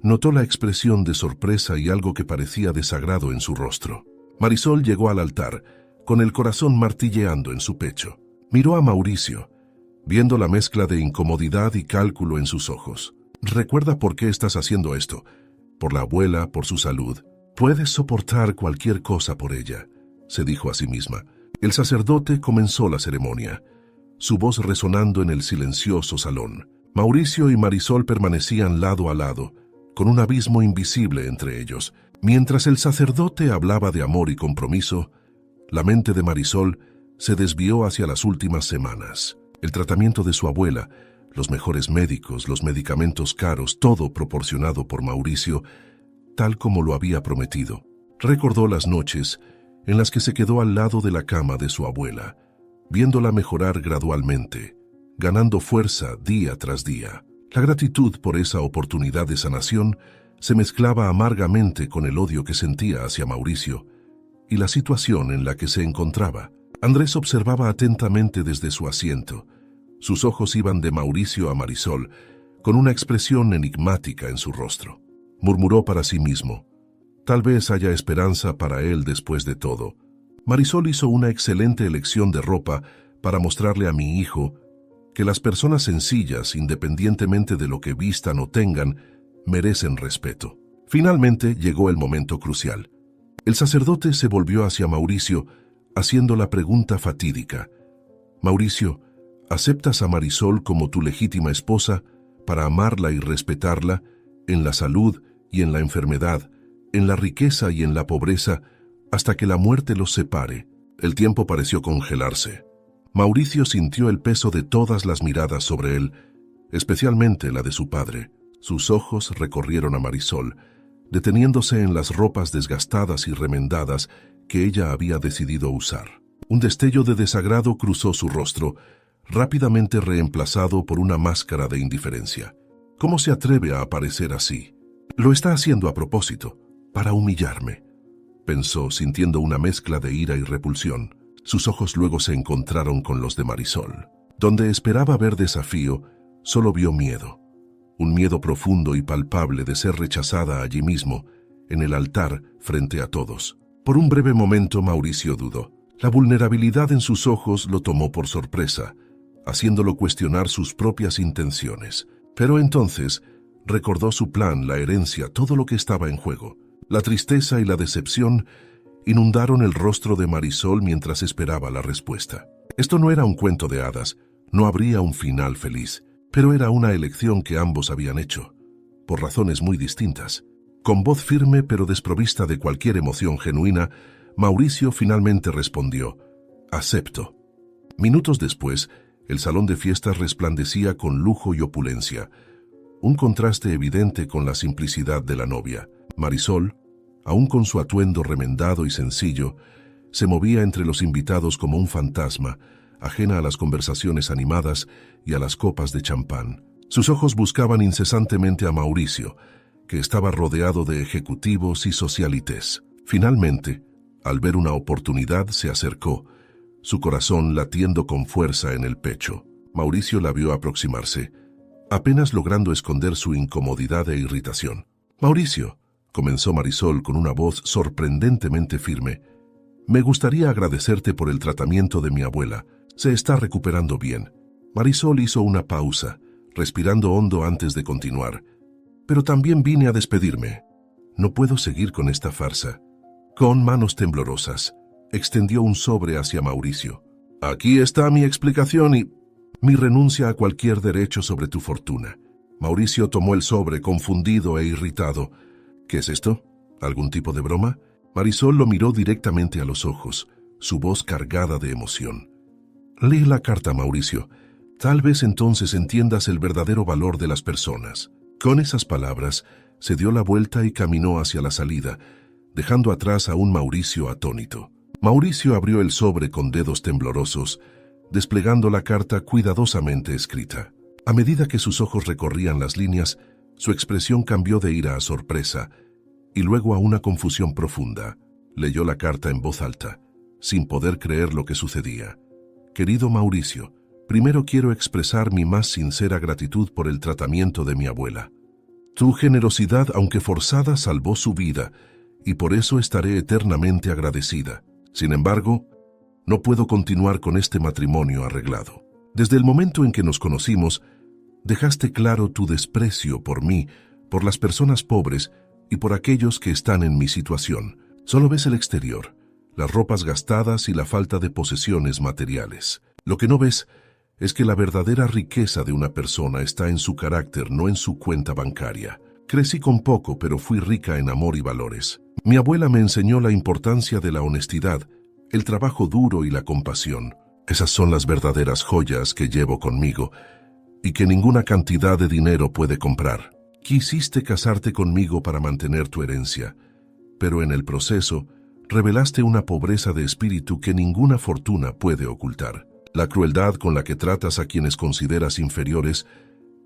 Speaker 1: notó la expresión de sorpresa y algo que parecía desagrado en su rostro. Marisol llegó al altar, con el corazón martilleando en su pecho. Miró a Mauricio, viendo la mezcla de incomodidad y cálculo en sus ojos. «Recuerda por qué estás haciendo esto. Por la abuela, por su salud. Puedes soportar cualquier cosa por ella», se dijo a sí misma. El sacerdote comenzó la ceremonia, su voz resonando en el silencioso salón. Mauricio y Marisol permanecían lado a lado, con un abismo invisible entre ellos. Mientras el sacerdote hablaba de amor y compromiso, la mente de Marisol se desvió hacia las últimas semanas. El tratamiento de su abuela, los mejores médicos, los medicamentos caros, todo proporcionado por Mauricio, tal como lo había prometido. Recordó las noches en las que se quedó al lado de la cama de su abuela, viéndola mejorar gradualmente, ganando fuerza día tras día. La gratitud por esa oportunidad de sanación se mezclaba amargamente con el odio que sentía hacia Mauricio y la situación en la que se encontraba. Andrés observaba atentamente desde su asiento. Sus ojos iban de Mauricio a Marisol, con una expresión enigmática en su rostro. Murmuró para sí mismo: tal vez haya esperanza para él después de todo. Marisol hizo una excelente elección de ropa para mostrarle a mi hijo que las personas sencillas, independientemente de lo que vistan o tengan, merecen respeto. Finalmente llegó el momento crucial. El sacerdote se volvió hacia Mauricio, haciendo la pregunta fatídica: Mauricio, ¿aceptas a Marisol como tu legítima esposa para amarla y respetarla en la salud y en la enfermedad, en la riqueza y en la pobreza, hasta que la muerte los separe? El tiempo pareció congelarse. Mauricio sintió el peso de todas las miradas sobre él, especialmente la de su padre. Sus ojos recorrieron a Marisol, deteniéndose en las ropas desgastadas y remendadas que ella había decidido usar. Un destello de desagrado cruzó su rostro, rápidamente reemplazado por una máscara de indiferencia. ¿Cómo se atreve a aparecer así? Lo está haciendo a propósito, para humillarme, pensó, sintiendo una mezcla de ira y repulsión. Sus ojos luego se encontraron con los de Marisol. Donde esperaba ver desafío, solo vio miedo. Un miedo profundo y palpable de ser rechazada allí mismo, en el altar, frente a todos. Por un breve momento Mauricio dudó. La vulnerabilidad en sus ojos lo tomó por sorpresa, haciéndolo cuestionar sus propias intenciones. Pero entonces recordó su plan, la herencia, todo lo que estaba en juego. La tristeza y la decepción inundaron el rostro de Marisol mientras esperaba la respuesta. Esto no era un cuento de hadas, no habría un final feliz, pero era una elección que ambos habían hecho, por razones muy distintas. Con voz firme pero desprovista de cualquier emoción genuina, Mauricio finalmente respondió: acepto. Minutos después, el salón de fiestas resplandecía con lujo y opulencia, un contraste evidente con la simplicidad de la novia. Marisol, aún con su atuendo remendado y sencillo, se movía entre los invitados como un fantasma, ajena a las conversaciones animadas y a las copas de champán. Sus ojos buscaban incesantemente a Mauricio, que estaba rodeado de ejecutivos y socialites. Finalmente, al ver una oportunidad, se acercó, su corazón latiendo con fuerza en el pecho. Mauricio la vio aproximarse, apenas logrando esconder su incomodidad e irritación. «Mauricio», comenzó Marisol con una voz sorprendentemente firme, «me gustaría agradecerte por el tratamiento de mi abuela. Se está recuperando bien». Marisol hizo una pausa, respirando hondo antes de continuar. «Pero también vine a despedirme. No puedo seguir con esta farsa». Con manos temblorosas, extendió un sobre hacia Mauricio. «Aquí está mi explicación y mi renuncia a cualquier derecho sobre tu fortuna». Mauricio tomó el sobre, confundido e irritado. «¿Qué es esto? ¿Algún tipo de broma?» Marisol lo miró directamente a los ojos, su voz cargada de emoción. «Lee la carta, Mauricio. Tal vez entonces entiendas el verdadero valor de las personas». Con esas palabras, se dio la vuelta y caminó hacia la salida, dejando atrás a un Mauricio atónito. Mauricio abrió el sobre con dedos temblorosos, desplegando la carta cuidadosamente escrita. A medida que sus ojos recorrían las líneas, su expresión cambió de ira a sorpresa, y luego a una confusión profunda. Leyó la carta en voz alta, sin poder creer lo que sucedía. «Querido Mauricio, primero quiero expresar mi más sincera gratitud por el tratamiento de mi abuela. Tu generosidad, aunque forzada, salvó su vida, y por eso estaré eternamente agradecida. Sin embargo, no puedo continuar con este matrimonio arreglado. Desde el momento en que nos conocimos, dejaste claro tu desprecio por mí, por las personas pobres y por aquellos que están en mi situación. Solo ves el exterior, las ropas gastadas y la falta de posesiones materiales. Lo que no ves es que la verdadera riqueza de una persona está en su carácter, no en su cuenta bancaria. Crecí con poco, pero fui rica en amor y valores. Mi abuela me enseñó la importancia de la honestidad, el trabajo duro y la compasión. Esas son las verdaderas joyas que llevo conmigo y que ninguna cantidad de dinero puede comprar. Quisiste casarte conmigo para mantener tu herencia, pero en el proceso revelaste una pobreza de espíritu que ninguna fortuna puede ocultar. La crueldad con la que tratas a quienes consideras inferiores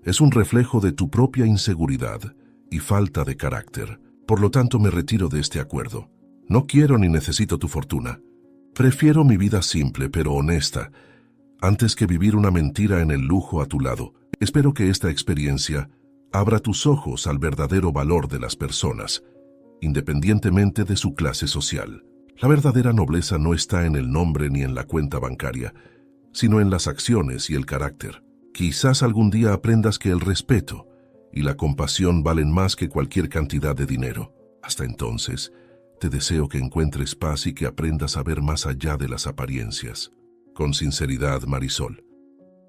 Speaker 1: es un reflejo de tu propia inseguridad y falta de carácter. Por lo tanto, me retiro de este acuerdo. No quiero ni necesito tu fortuna. Prefiero mi vida simple pero honesta, antes que vivir una mentira en el lujo a tu lado. Espero que esta experiencia abra tus ojos al verdadero valor de las personas, independientemente de su clase social. La verdadera nobleza no está en el nombre ni en la cuenta bancaria, sino en las acciones y el carácter. Quizás algún día aprendas que el respeto y la compasión valen más que cualquier cantidad de dinero. Hasta entonces, te deseo que encuentres paz y que aprendas a ver más allá de las apariencias. Con sinceridad, Marisol.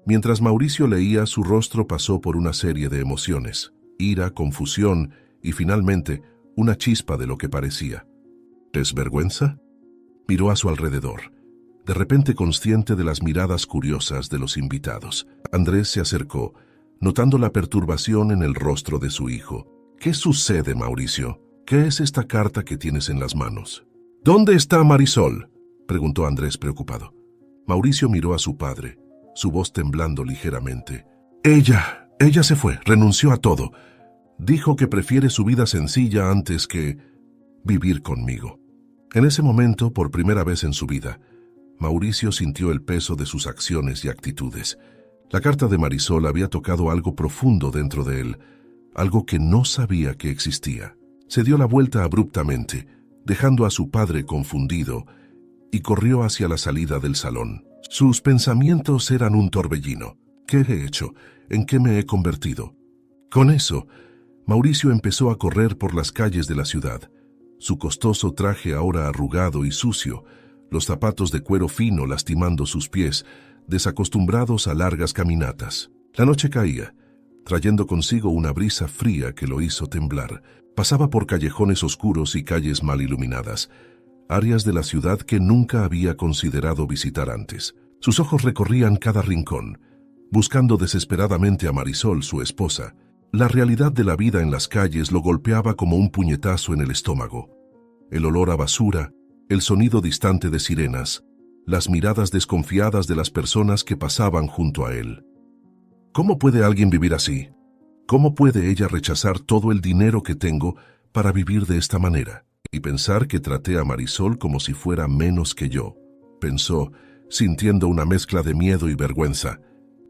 Speaker 1: Mientras Mauricio leía, su rostro pasó por una serie de emociones: ira, confusión y finalmente una chispa de lo que parecía ¿desvergüenza? Miró a su alrededor, de repente consciente de las miradas curiosas de los invitados. Andrés se acercó, notando la perturbación en el rostro de su hijo. ¿Qué sucede, Mauricio? ¿Qué es esta carta que tienes en las manos? ¿Dónde está Marisol?, preguntó Andrés preocupado. Mauricio miró a su padre, su voz temblando ligeramente. Ella se fue, renunció a todo. Dijo que prefiere su vida sencilla antes que vivir conmigo. En ese momento, por primera vez en su vida, Mauricio sintió el peso de sus acciones y actitudes. La carta de Marisol había tocado algo profundo dentro de él, algo que no sabía que existía. Se dio la vuelta abruptamente, dejando a su padre confundido, y corrió hacia la salida del salón. Sus pensamientos eran un torbellino. ¿Qué he hecho? ¿En qué me he convertido? Con eso, Mauricio empezó a correr por las calles de la ciudad. Su costoso traje ahora arrugado y sucio, los zapatos de cuero fino lastimando sus pies, desacostumbrados a largas caminatas. La noche caía, trayendo consigo una brisa fría que lo hizo temblar. Pasaba por callejones oscuros y calles mal iluminadas, áreas de la ciudad que nunca había considerado visitar antes. Sus ojos recorrían cada rincón, buscando desesperadamente a Marisol, su esposa. La realidad de la vida en las calles lo golpeaba como un puñetazo en el estómago. El olor a basura, el sonido distante de sirenas, las miradas desconfiadas de las personas que pasaban junto a él. ¿Cómo puede alguien vivir así? ¿Cómo puede ella rechazar todo el dinero que tengo para vivir de esta manera? Y pensar que traté a Marisol como si fuera menos que yo, pensó, sintiendo una mezcla de miedo y vergüenza.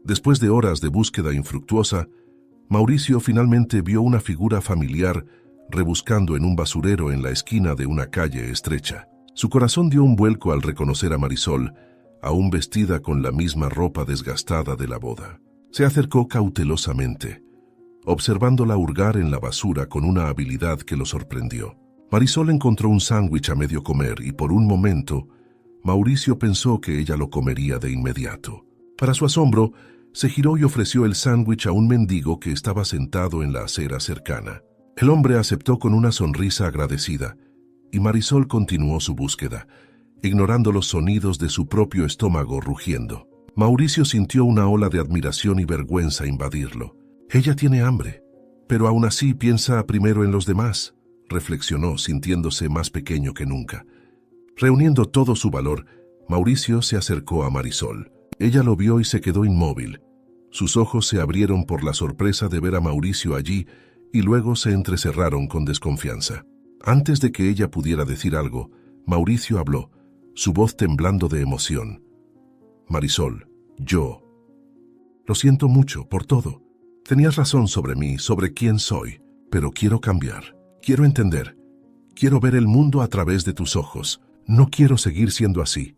Speaker 1: Después de horas de búsqueda infructuosa, Mauricio finalmente vio una figura familiar rebuscando en un basurero en la esquina de una calle estrecha. Su corazón dio un vuelco al reconocer a Marisol, aún vestida con la misma ropa desgastada de la boda. Se acercó cautelosamente, observándola hurgar en la basura con una habilidad que lo sorprendió. Marisol encontró un sándwich a medio comer y por un momento, Mauricio pensó que ella lo comería de inmediato. Para su asombro, se giró y ofreció el sándwich a un mendigo que estaba sentado en la acera cercana. El hombre aceptó con una sonrisa agradecida, y Marisol continuó su búsqueda, ignorando los sonidos de su propio estómago rugiendo. Mauricio sintió una ola de admiración y vergüenza invadirlo. Ella tiene hambre, pero aún así piensa primero en los demás, reflexionó, sintiéndose más pequeño que nunca. Reuniendo todo su valor, Mauricio se acercó a Marisol. Ella lo vio y se quedó inmóvil. Sus ojos se abrieron por la sorpresa de ver a Mauricio allí y luego se entrecerraron con desconfianza. Antes de que ella pudiera decir algo, Mauricio habló, su voz temblando de emoción. Marisol, yo. Lo siento mucho por todo. Tenías razón sobre mí, sobre quién soy, pero quiero cambiar. Quiero entender. Quiero ver el mundo a través de tus ojos. No quiero seguir siendo así.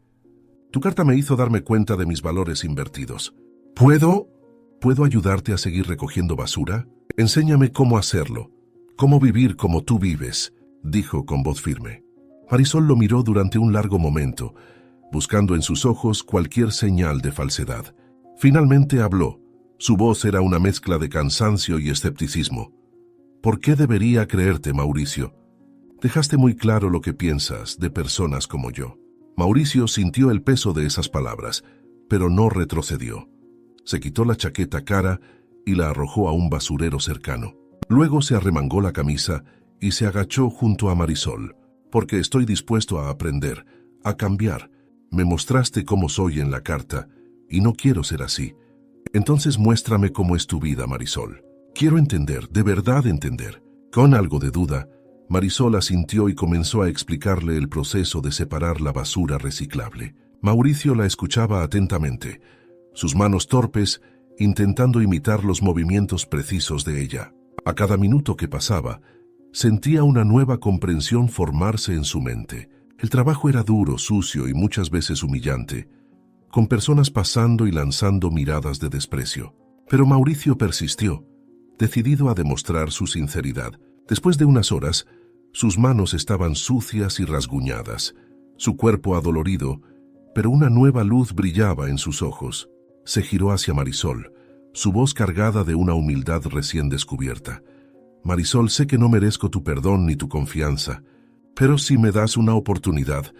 Speaker 1: Tu carta me hizo darme cuenta de mis valores invertidos. ¿Puedo ayudarte a seguir recogiendo basura? Enséñame cómo hacerlo, cómo vivir como tú vives, dijo con voz firme. Marisol lo miró durante un largo momento, buscando en sus ojos cualquier señal de falsedad. Finalmente habló. Su voz era una mezcla de cansancio y escepticismo. ¿Por qué debería creerte, Mauricio? Dejaste muy claro lo que piensas de personas como yo. Mauricio sintió el peso de esas palabras, pero no retrocedió. Se quitó la chaqueta cara y la arrojó a un basurero cercano. Luego se arremangó la camisa y se agachó junto a Marisol. Porque estoy dispuesto a aprender, a cambiar. Me mostraste cómo soy en la carta y no quiero ser así. Entonces muéstrame cómo es tu vida, Marisol. Quiero entender, de verdad entender. Con algo de duda, Marisol asintió y comenzó a explicarle el proceso de separar la basura reciclable. Mauricio la escuchaba atentamente, sus manos torpes, intentando imitar los movimientos precisos de ella. A cada minuto que pasaba, sentía una nueva comprensión formarse en su mente. El trabajo era duro, sucio y muchas veces humillante, con personas pasando y lanzando miradas de desprecio. Pero Mauricio persistió, decidido a demostrar su sinceridad. Después de unas horas, sus manos estaban sucias y rasguñadas, su cuerpo adolorido, pero una nueva luz brillaba en sus ojos. Se giró hacia Marisol, su voz cargada de una humildad recién descubierta. Marisol, sé que no merezco tu perdón ni tu confianza, pero si me das una oportunidad,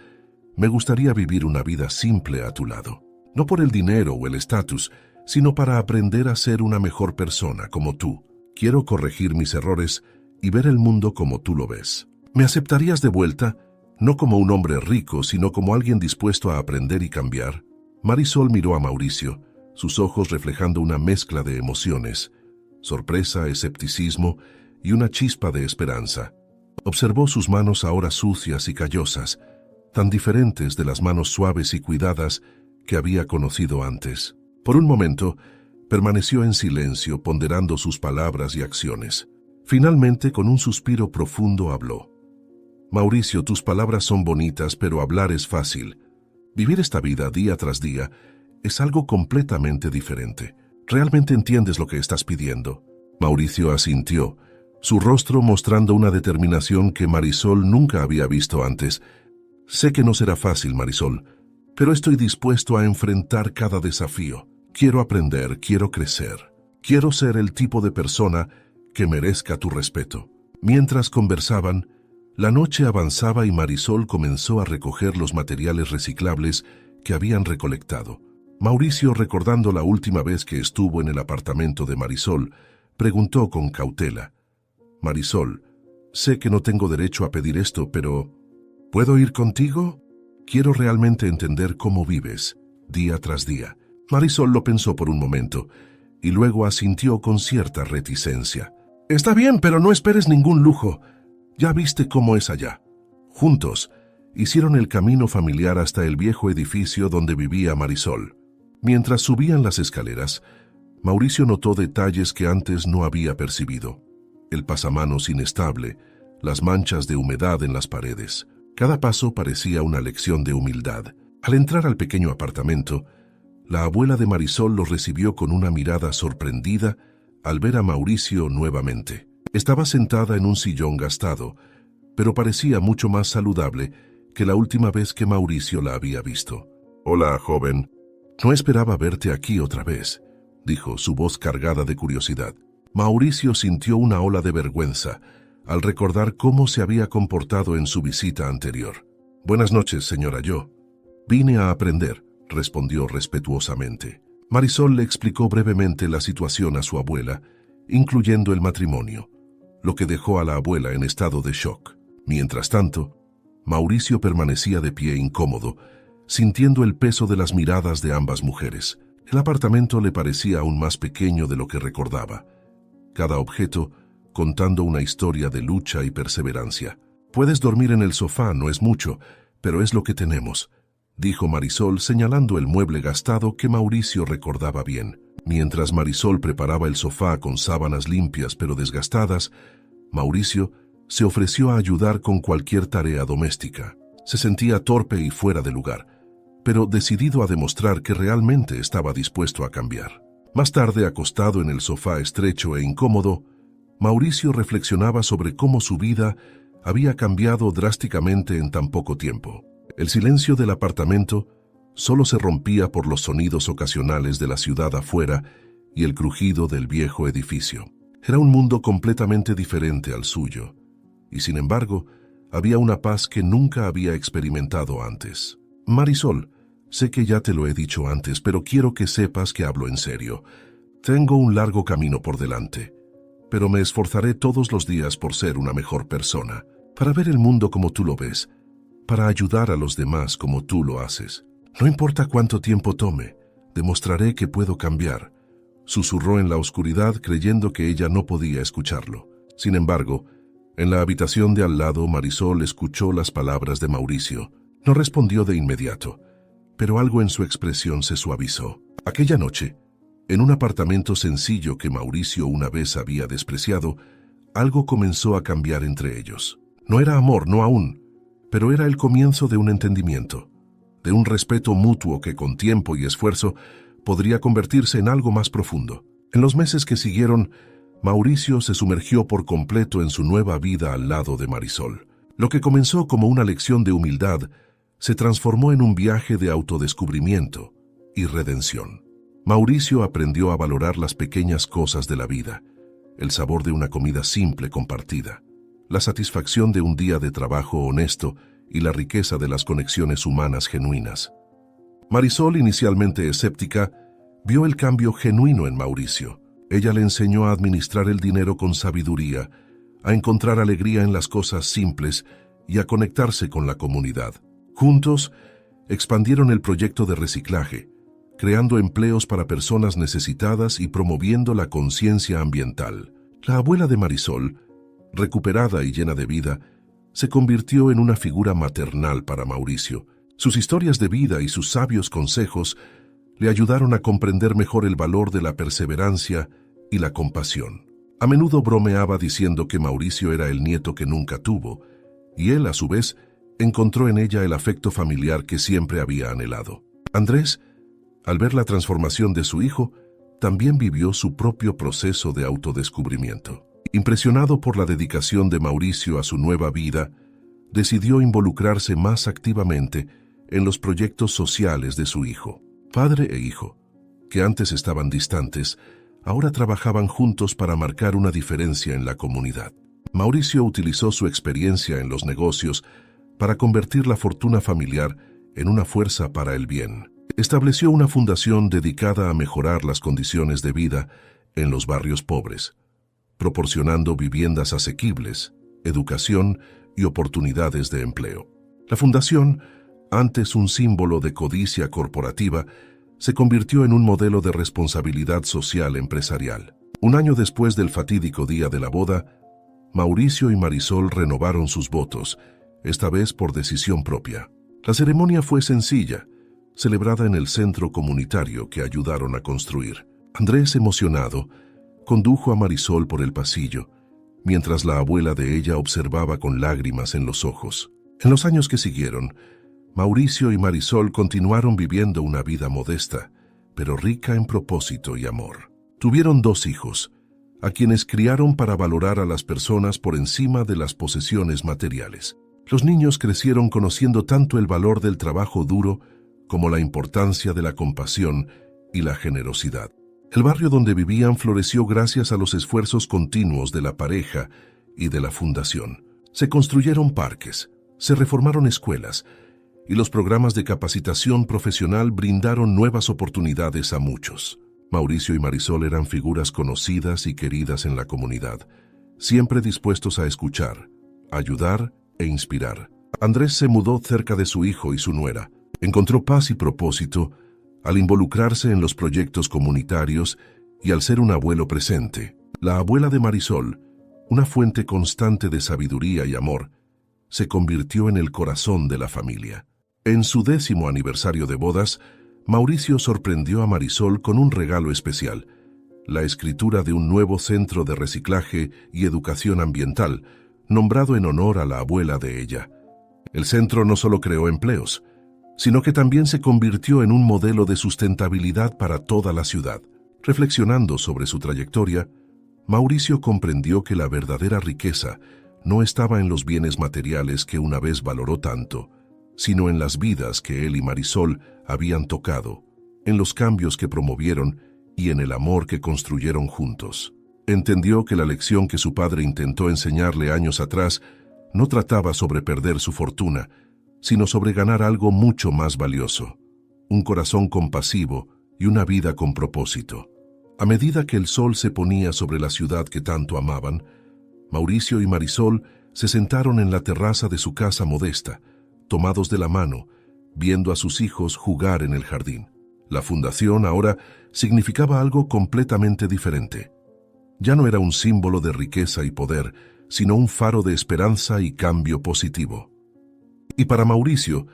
Speaker 1: me gustaría vivir una vida simple a tu lado. No por el dinero o el estatus, sino para aprender a ser una mejor persona como tú. Quiero corregir mis errores y ver el mundo como tú lo ves. ¿Me aceptarías de vuelta? No como un hombre rico, sino como alguien dispuesto a aprender y cambiar. Marisol miró a Mauricio, sus ojos reflejando una mezcla de emociones, sorpresa, escepticismo y una chispa de esperanza. Observó sus manos ahora sucias y callosas, tan diferentes de las manos suaves y cuidadas que había conocido antes. Por un momento, permaneció en silencio, ponderando sus palabras y acciones. Finalmente, con un suspiro profundo, habló. Mauricio, tus palabras son bonitas, pero hablar es fácil. Vivir esta vida día tras día es algo completamente diferente. ¿Realmente entiendes lo que estás pidiendo? Mauricio asintió, su rostro mostrando una determinación que Marisol nunca había visto antes. Sé que no será fácil, Marisol, pero estoy dispuesto a enfrentar cada desafío. Quiero aprender, quiero crecer. Quiero ser el tipo de persona que merezca tu respeto. Mientras conversaban, la noche avanzaba y Marisol comenzó a recoger los materiales reciclables que habían recolectado. Mauricio, recordando la última vez que estuvo en el apartamento de Marisol, preguntó con cautela. Marisol, sé que no tengo derecho a pedir esto, pero ¿puedo ir contigo? Quiero realmente entender cómo vives, día tras día. Marisol lo pensó por un momento, y luego asintió con cierta reticencia. Está bien, pero no esperes ningún lujo. Ya viste cómo es allá. Juntos, hicieron el camino familiar hasta el viejo edificio donde vivía Marisol. Mientras subían las escaleras, Mauricio notó detalles que antes no había percibido. El pasamanos inestable, las manchas de humedad en las paredes. Cada paso parecía una lección de humildad. Al entrar al pequeño apartamento, la abuela de Marisol los recibió con una mirada sorprendida al ver a Mauricio nuevamente. Estaba sentada en un sillón gastado, pero parecía mucho más saludable que la última vez que Mauricio la había visto. «Hola, joven. No esperaba verte aquí otra vez», dijo, su voz cargada de curiosidad. Mauricio sintió una ola de vergüenza al recordar cómo se había comportado en su visita anterior. «Buenas noches, señora Yo. Vine a aprender», respondió respetuosamente. Marisol le explicó brevemente la situación a su abuela, incluyendo el matrimonio, lo que dejó a la abuela en estado de shock. Mientras tanto, Mauricio permanecía de pie incómodo, sintiendo el peso de las miradas de ambas mujeres. El apartamento le parecía aún más pequeño de lo que recordaba, cada objeto contando una historia de lucha y perseverancia. «Puedes dormir en el sofá, no es mucho, pero es lo que tenemos», dijo Marisol, señalando el mueble gastado que Mauricio recordaba bien. Mientras Marisol preparaba el sofá con sábanas limpias pero desgastadas, Mauricio se ofreció a ayudar con cualquier tarea doméstica. Se sentía torpe y fuera de lugar, pero decidido a demostrar que realmente estaba dispuesto a cambiar. Más tarde, acostado en el sofá estrecho e incómodo, Mauricio reflexionaba sobre cómo su vida había cambiado drásticamente en tan poco tiempo. El silencio del apartamento solo se rompía por los sonidos ocasionales de la ciudad afuera y el crujido del viejo edificio. Era un mundo completamente diferente al suyo, y sin embargo, había una paz que nunca había experimentado antes. Marisol, sé que ya te lo he dicho antes, pero quiero que sepas que hablo en serio. Tengo un largo camino por delante, pero me esforzaré todos los días por ser una mejor persona, para ver el mundo como tú lo ves, para ayudar a los demás como tú lo haces. No importa cuánto tiempo tome, demostraré que puedo cambiar, susurró en la oscuridad creyendo que ella no podía escucharlo. Sin embargo, en la habitación de al lado, Marisol escuchó las palabras de Mauricio. No respondió de inmediato, pero algo en su expresión se suavizó. Aquella noche, en un apartamento sencillo que Mauricio una vez había despreciado, algo comenzó a cambiar entre ellos. No era amor, no aún, pero era el comienzo de un entendimiento, de un respeto mutuo que con tiempo y esfuerzo podría convertirse en algo más profundo. En los meses que siguieron, Mauricio se sumergió por completo en su nueva vida al lado de Marisol. Lo que comenzó como una lección de humildad se transformó en un viaje de autodescubrimiento y redención. Mauricio aprendió a valorar las pequeñas cosas de la vida, el sabor de una comida simple compartida, la satisfacción de un día de trabajo honesto y la riqueza de las conexiones humanas genuinas. Marisol, inicialmente escéptica, vio el cambio genuino en Mauricio. Ella le enseñó a administrar el dinero con sabiduría, a encontrar alegría en las cosas simples y a conectarse con la comunidad. Juntos, expandieron el proyecto de reciclaje, creando empleos para personas necesitadas y promoviendo la conciencia ambiental. La abuela de Marisol, recuperada y llena de vida, se convirtió en una figura maternal para Mauricio. Sus historias de vida y sus sabios consejos le ayudaron a comprender mejor el valor de la perseverancia y la compasión. A menudo bromeaba diciendo que Mauricio era el nieto que nunca tuvo, y él, a su vez, encontró en ella el afecto familiar que siempre había anhelado. Andrés, al ver la transformación de su hijo, también vivió su propio proceso de autodescubrimiento. Impresionado por la dedicación de Mauricio a su nueva vida, decidió involucrarse más activamente en los proyectos sociales de su hijo. Padre e hijo, que antes estaban distantes, ahora trabajaban juntos para marcar una diferencia en la comunidad. Mauricio utilizó su experiencia en los negocios para convertir la fortuna familiar en una fuerza para el bien. Estableció una fundación dedicada a mejorar las condiciones de vida en los barrios pobres, proporcionando viviendas asequibles, educación y oportunidades de empleo. La fundación, antes un símbolo de codicia corporativa, se convirtió en un modelo de responsabilidad social empresarial. Un año después del fatídico día de la boda, Mauricio y Marisol renovaron sus votos, esta vez por decisión propia. La ceremonia fue sencilla, celebrada en el centro comunitario que ayudaron a construir. Andrés, emocionado, condujo a Marisol por el pasillo, mientras la abuela de ella observaba con lágrimas en los ojos. En los años que siguieron, Mauricio y Marisol continuaron viviendo una vida modesta, pero rica en propósito y amor. Tuvieron 2 hijos, a quienes criaron para valorar a las personas por encima de las posesiones materiales. Los niños crecieron conociendo tanto el valor del trabajo duro como la importancia de la compasión y la generosidad. El barrio donde vivían floreció gracias a los esfuerzos continuos de la pareja y de la fundación. Se construyeron parques, se reformaron escuelas, y los programas de capacitación profesional brindaron nuevas oportunidades a muchos. Mauricio y Marisol eran figuras conocidas y queridas en la comunidad, siempre dispuestos a escuchar, ayudar e inspirar. Andrés se mudó cerca de su hijo y su nuera. Encontró paz y propósito al involucrarse en los proyectos comunitarios y al ser un abuelo presente. La abuela de Marisol, una fuente constante de sabiduría y amor, se convirtió en el corazón de la familia. En su 10º aniversario de bodas, Mauricio sorprendió a Marisol con un regalo especial, la escritura de un nuevo centro de reciclaje y educación ambiental, nombrado en honor a la abuela de ella. El centro no solo creó empleos, sino que también se convirtió en un modelo de sustentabilidad para toda la ciudad. Reflexionando sobre su trayectoria, Mauricio comprendió que la verdadera riqueza no estaba en los bienes materiales que una vez valoró tanto, sino en las vidas que él y Marisol habían tocado, en los cambios que promovieron y en el amor que construyeron juntos. Entendió que la lección que su padre intentó enseñarle años atrás no trataba sobre perder su fortuna, sino sobre ganar algo mucho más valioso, un corazón compasivo y una vida con propósito. A medida que el sol se ponía sobre la ciudad que tanto amaban, Mauricio y Marisol se sentaron en la terraza de su casa modesta, tomados de la mano, viendo a sus hijos jugar en el jardín. La fundación ahora significaba algo completamente diferente. Ya no era un símbolo de riqueza y poder, sino un faro de esperanza y cambio positivo. Y para Mauricio,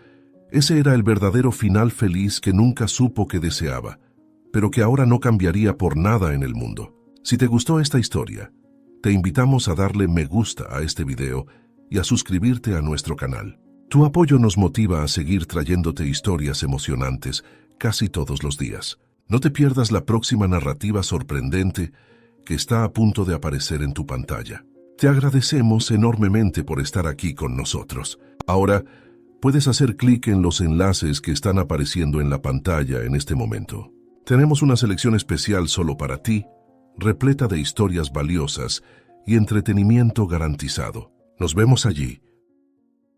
Speaker 1: ese era el verdadero final feliz que nunca supo que deseaba, pero que ahora no cambiaría por nada en el mundo. Si te gustó esta historia, te invitamos a darle me gusta a este video y a suscribirte a nuestro canal. Tu apoyo nos motiva a seguir trayéndote historias emocionantes casi todos los días. No te pierdas la próxima narrativa sorprendente que está a punto de aparecer en tu pantalla. Te agradecemos enormemente por estar aquí con nosotros. Ahora, puedes hacer clic en los enlaces que están apareciendo en la pantalla en este momento. Tenemos una selección especial solo para ti, repleta de historias valiosas y entretenimiento garantizado. Nos vemos allí.